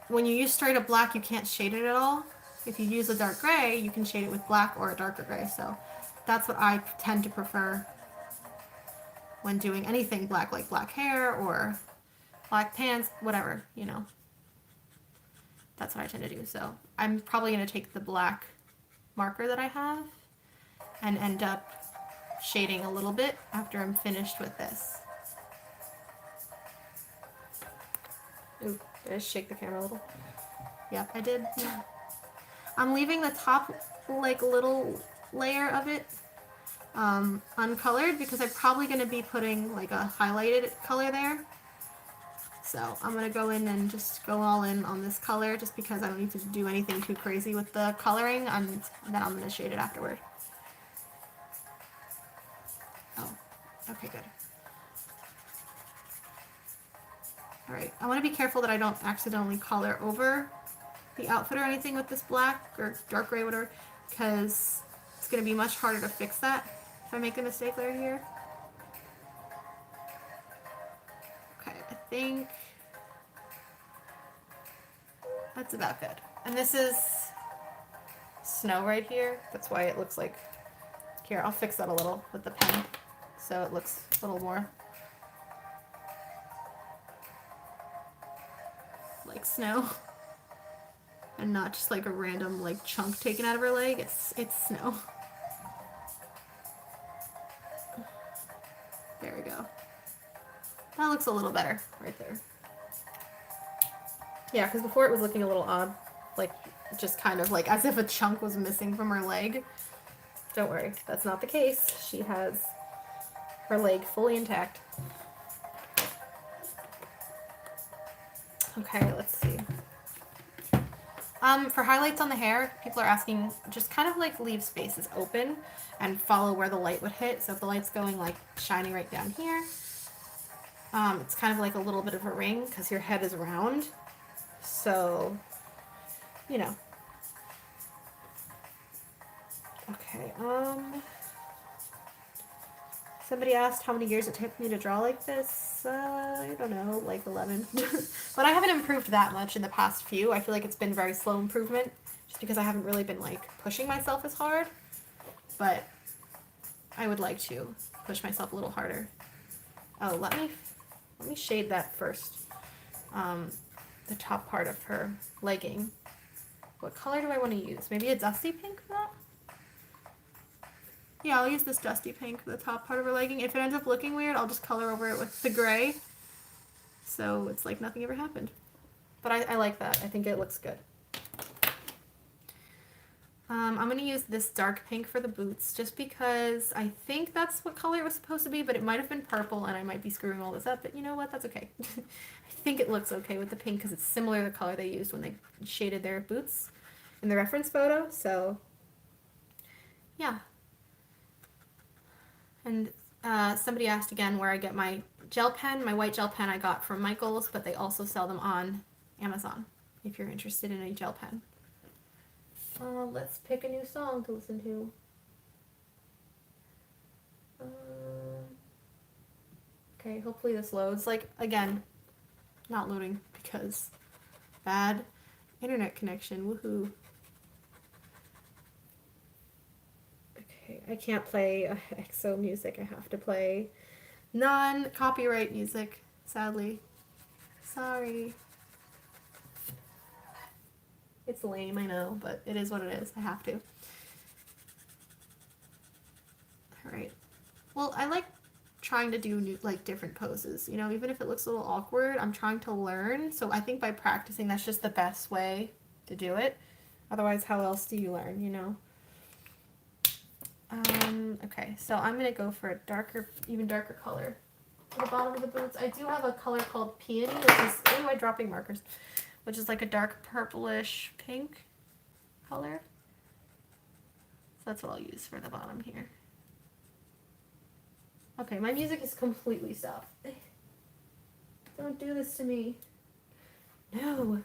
when you use straight up black, you can't shade it at all. If you use a dark gray, you can shade it with black or a darker gray. So that's what I tend to prefer when doing anything black, like black hair or black pants, whatever, you know. That's what I tend to do. So I'm probably going to take the black marker that I have and end up shading a little bit after I'm finished with this. Ooh, did I shake the camera a little? Yep, I did. I'm leaving the top, like, little layer of it uncolored because I'm probably going to be putting, like, a highlighted color there. So I'm going to go in and just go all in on this color just because I don't need to do anything too crazy with the coloring, and then I'm going to shade it afterward. Oh, okay, good. Alright, I want to be careful that I don't accidentally color over the outfit or anything with this black or dark gray, whatever, because it's going to be much harder to fix that if I make a mistake later here. Okay, I think that's about good. And this is snow right here. That's why it looks like... Here, I'll fix that a little with the pen so it looks a little more like snow and not just like a random like chunk taken out of her leg. It's snow. There we go. That looks a little better right there. Yeah, because before it was looking a little odd, like just kind of like as if a chunk was missing from her leg. Don't worry, that's not the case. She has her leg fully intact. Okay, let's see. For highlights on the hair, people are asking just kind of like leave spaces open and follow where the light would hit. So if the light's going like shining right down here, it's kind of like a little bit of a ring because your head is round. So, you know. Okay, somebody asked how many years it took me to draw like this. I don't know, like 11. But I haven't improved that much in the past few. I feel like it's been very slow improvement just because I haven't really been like pushing myself as hard. But I would like to push myself a little harder. Oh, let me shade that first. The top part of her legging. What color do I want to use? Maybe a dusty pink for that? Yeah, I'll use this dusty pink for the top part of her legging. If it ends up looking weird, I'll just color over it with the gray. So it's like nothing ever happened. But I like that. I think it looks good. I'm going to use this dark pink for the boots just because I think that's what color it was supposed to be, but it might have been purple and I might be screwing all this up, but you know what? That's okay. I think it looks okay with the pink because it's similar to the color they used when they shaded their boots in the reference photo, so yeah. And somebody asked again where I get my gel pen. My white gel pen I got from Michael's, but they also sell them on Amazon if you're interested in a gel pen. Let's pick a new song to listen to. Okay, hopefully this loads. Like, again, not loading because bad internet connection. Woohoo. Okay, I can't play EXO music. I have to play non-copyright music, sadly. Sorry. It's lame, I know, but it is what it is. I have to. Alright. Well, I like trying to do new, like different poses, you know, even if it looks a little awkward, I'm trying to learn. So I think by practicing, that's just the best way to do it. Otherwise, how else do you learn, you know? Okay, so I'm gonna go for a darker, even darker color for the bottom of the boots. I do have a color called Peony, which is, oh, am I dropping markers? Which is like a dark purplish pink color. So that's what I'll use for the bottom here. Okay, my music is completely stopped. Don't do this to me. No,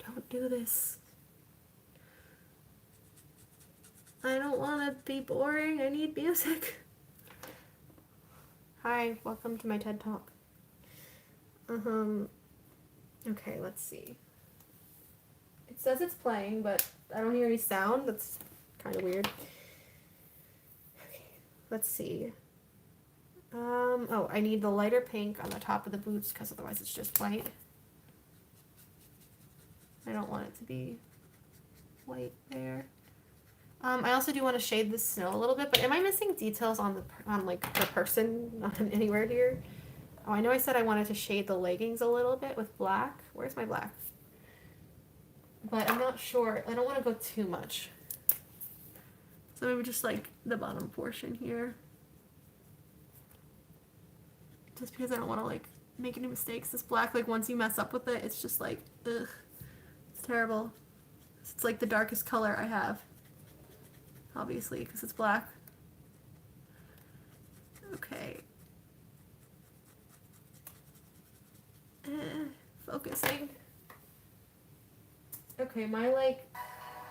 don't do this. I don't want to be boring. I need music. Hi, welcome to my TED Talk. Okay, let's see. It says it's playing, but I don't hear any sound. That's kind of weird. Okay, let's see. Oh, I need the lighter pink on the top of the boots because otherwise it's just white. I don't want it to be white there. I also do want to shade the snow a little bit, but am I missing details on like the person, not anywhere here? Oh, I know I said I wanted to shade the leggings a little bit with black. Where's my black? But I'm not sure. I don't want to go too much. So maybe just like the bottom portion here. Just because I don't want to like make any mistakes. This black, like once you mess up with it, it's just like, ugh. It's terrible. It's like the darkest color I have. Obviously, because it's black. Okay. Focusing. Okay, my like,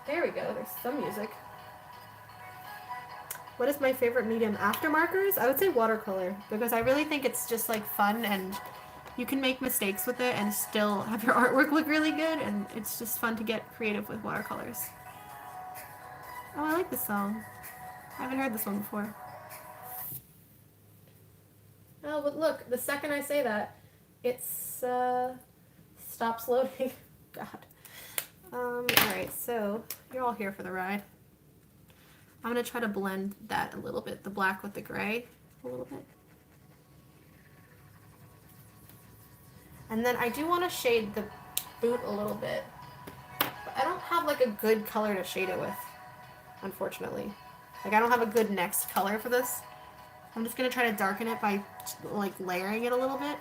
there we go, there's some music. What is my favorite medium after markers? I would say watercolor, because I really think it's just like fun and you can make mistakes with it and still have your artwork look really good, and it's just fun to get creative with watercolors. Oh, I like this song. I haven't heard this one before. Oh, but look, the second I say that, it's, stops loading. God. Alright, so you're all here for the ride. I'm going to try to blend that a little bit, the black with the gray a little bit. And then I do want to shade the boot a little bit. But I don't have like a good color to shade it with, unfortunately. Like I don't have a good next color for this. I'm just going to try to darken it by like layering it a little bit.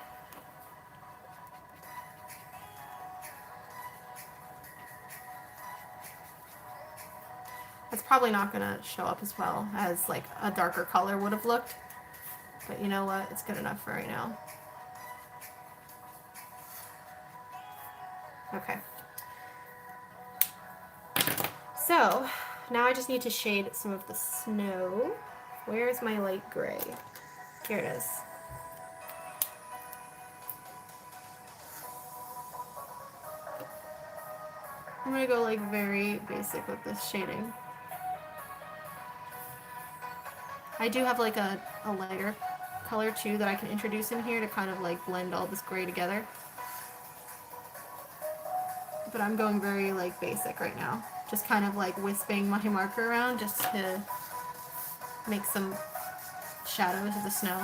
It's probably not going to show up as well as like a darker color would have looked. But you know what? It's good enough for right now. Okay. So, now I just need to shade some of the snow. Where is my light gray? Here it is. I'm going to go like very basic with this shading. I do have like a lighter color too that I can introduce in here to kind of like blend all this gray together. But I'm going very like basic right now. Just kind of like wisping my marker around just to make some shadows of the snow.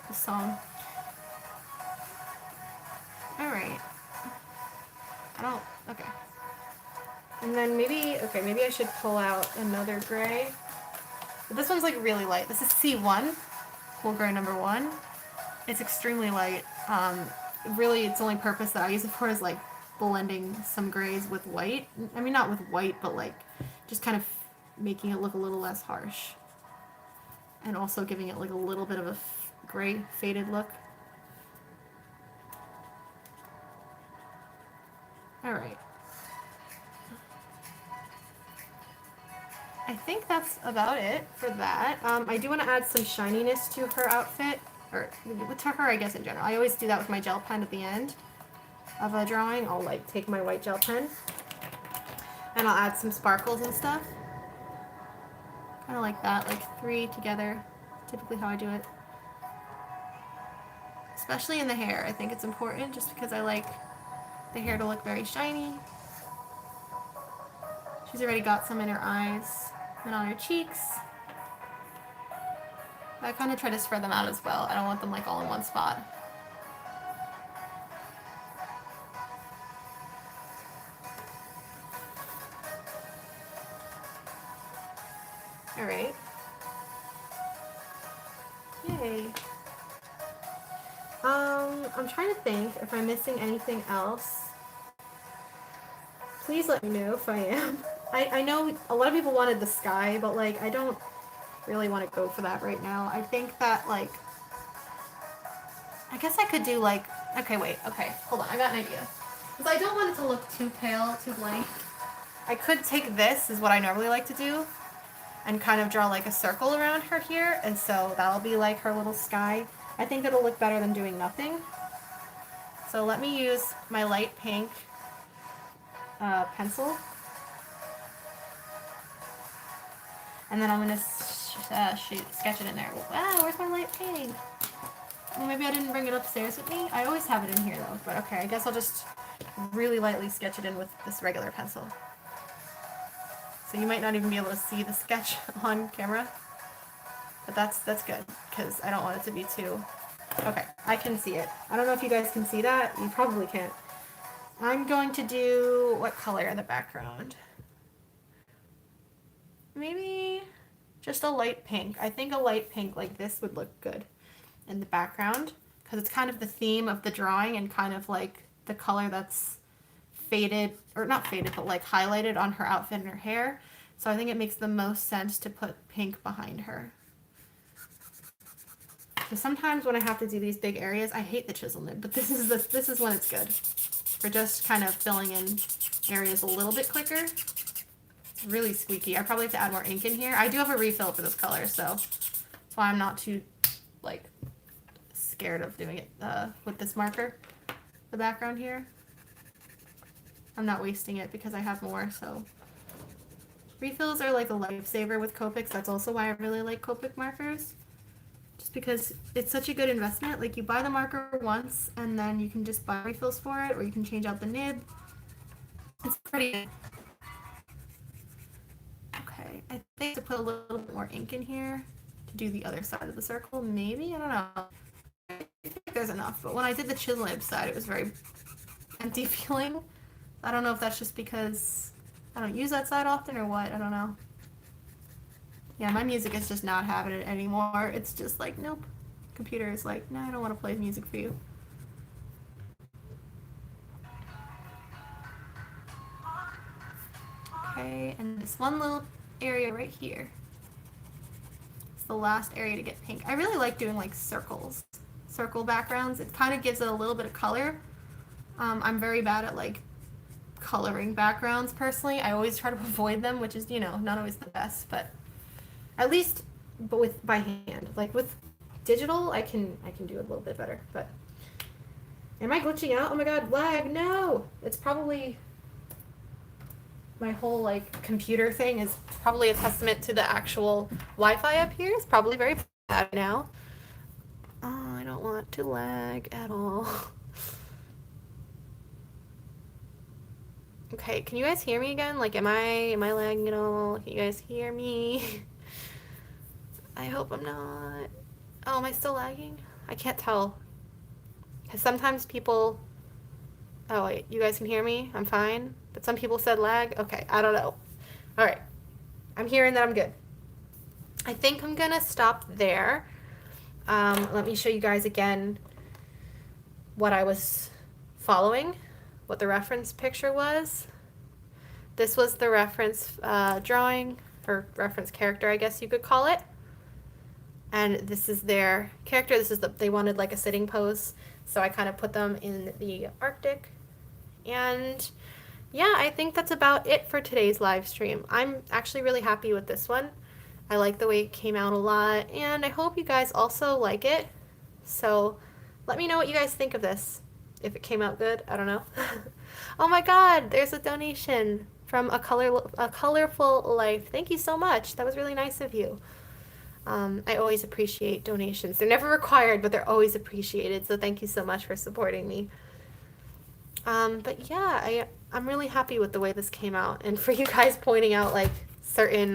The song. Alright. Okay. And then maybe I should pull out another gray. But this one's like really light. This is C1, cool gray number 1. It's extremely light. Really, its only purpose that I use it for is like blending some grays with white. I mean, not with white, but like just kind of making it look a little less harsh. And also giving it like a little bit of a gray faded look. Alright. I think that's about it for that. I do want to add some shininess to her outfit, or to her, I guess, in general. I always do that with my gel pen at the end of a drawing. I'll like take my white gel pen and I'll add some sparkles and stuff. Kind of like that, like 3 together. Typically how I do it. Especially in the hair, I think it's important just because I like the hair to look very shiny. She's already got some in her eyes and on her cheeks. I kind of try to spread them out as well. I don't want them like all in one spot. All right. Yay. I'm trying to think if I'm missing anything else. Please let me know if I am. I know a lot of people wanted the sky, but like I don't really want to go for that right now. I think that like, I guess I could do like, okay, wait, okay, hold on, I got an idea. Because I don't want it to look too pale, too blank. I could take this, is what I normally like to do, and kind of draw like a circle around her here, and so that'll be like her little sky. I think it'll look better than doing nothing. So let me use my light pink pencil. And then I'm going to sketch it in there. Wow, where's my light pink? Well, maybe I didn't bring it upstairs with me. I always have it in here though, but okay, I guess I'll just really lightly sketch it in with this regular pencil. So you might not even be able to see the sketch on camera, but that's good, because I don't want it to be too... Okay, I can see it. I don't know if you guys can see that. You probably can't. I'm going to do... what color in the background? Maybe just a light pink. I think a light pink like this would look good in the background, because it's kind of the theme of the drawing and kind of like the color that's faded, or not faded, but like highlighted on her outfit and her hair. So I think it makes the most sense to put pink behind her. So sometimes when I have to do these big areas, I hate the chisel nib, but this is when it's good for just kind of filling in areas a little bit quicker. It's really squeaky. I probably have to add more ink in here. I do have a refill for this color, so that's why I'm not too like scared of doing it with this marker. The background here, I'm not wasting it because I have more. So refills are like a lifesaver with Copics. That's also why I really like Copic markers. Just because it's such a good investment. Like, you buy the marker once and then you can just buy refills for it, or you can change out the nib. It's pretty good. Okay, I think to put a little bit more ink in here to do the other side of the circle, maybe? I don't know. I think there's enough, but when I did the chisel nib side, it was very empty feeling. I don't know if that's just because I don't use that side often or what, I don't know. Yeah, my music is just not having it anymore. It's just like, nope. Computer is like, no, I don't want to play music for you. Okay, and this one little area right here. It's the last area to get pink. I really like doing like circles, circle backgrounds. It kind of gives it a little bit of color. I'm very bad at like coloring backgrounds personally. I always try to avoid them, which is, you know, not always the best, but at least by hand. Like with digital, I can do it a little bit better. But am I glitching out? Oh my god, lag! No, it's probably my whole like computer thing is probably a testament to the actual Wi-Fi up here. It's probably very bad now. Oh, I don't want to lag at all. Okay, can you guys hear me again? Like, am I lagging at all? Can you guys hear me? I hope I'm not. Oh, am I still lagging? I can't tell. Because sometimes people... Oh, wait, you guys can hear me? I'm fine? But some people said lag? Okay, I don't know. Alright. I'm hearing that I'm good. I think I'm gonna stop there. Let me show you guys again what I was following, what the reference picture was. This was the reference drawing, or reference character, I guess you could call it. And this is their character. This is they wanted like a sitting pose, so I kind of put them in the Arctic. And yeah, I think that's about it for today's live stream. I'm actually really happy with this one. I like the way it came out a lot, and I hope you guys also like it. So let me know what you guys think of this. If it came out good, I don't know. Oh my god, there's a donation from a colorful life. Thank you so much. That was really nice of you. I always appreciate donations. They're never required, but they're always appreciated. So thank you so much for supporting me. But yeah, I'm really happy with the way this came out, and for you guys pointing out like certain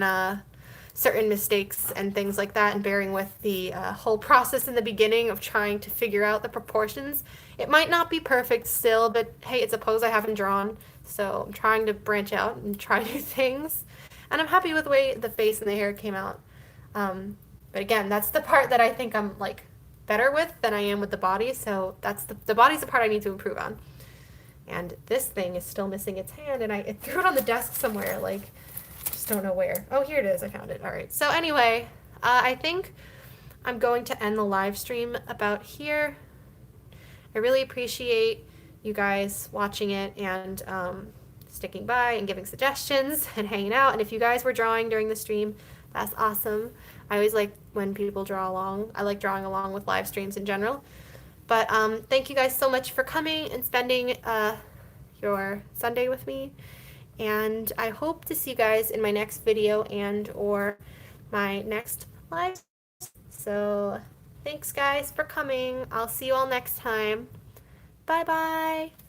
certain mistakes and things like that, and bearing with the whole process in the beginning of trying to figure out the proportions. It might not be perfect still, but hey, it's a pose I haven't drawn, so I'm trying to branch out and try new things. And I'm happy with the way the face and the hair came out. But again, that's the part that I think I'm like better with than I am with the body, so that's the body's the part I need to improve on. And this thing is still missing its hand, and I threw it on the desk somewhere, like, just don't know where. Oh, here it is, I found it. All right, so anyway, I think I'm going to end the live stream about here. I really appreciate you guys watching it and sticking by and giving suggestions and hanging out. And if you guys were drawing during the stream, that's awesome. I always like when people draw along. I like drawing along with live streams in general. But thank you guys so much for coming and spending your Sunday with me. And I hope to see you guys in my next video and or my next live. So thanks guys for coming. I'll see you all next time. Bye bye.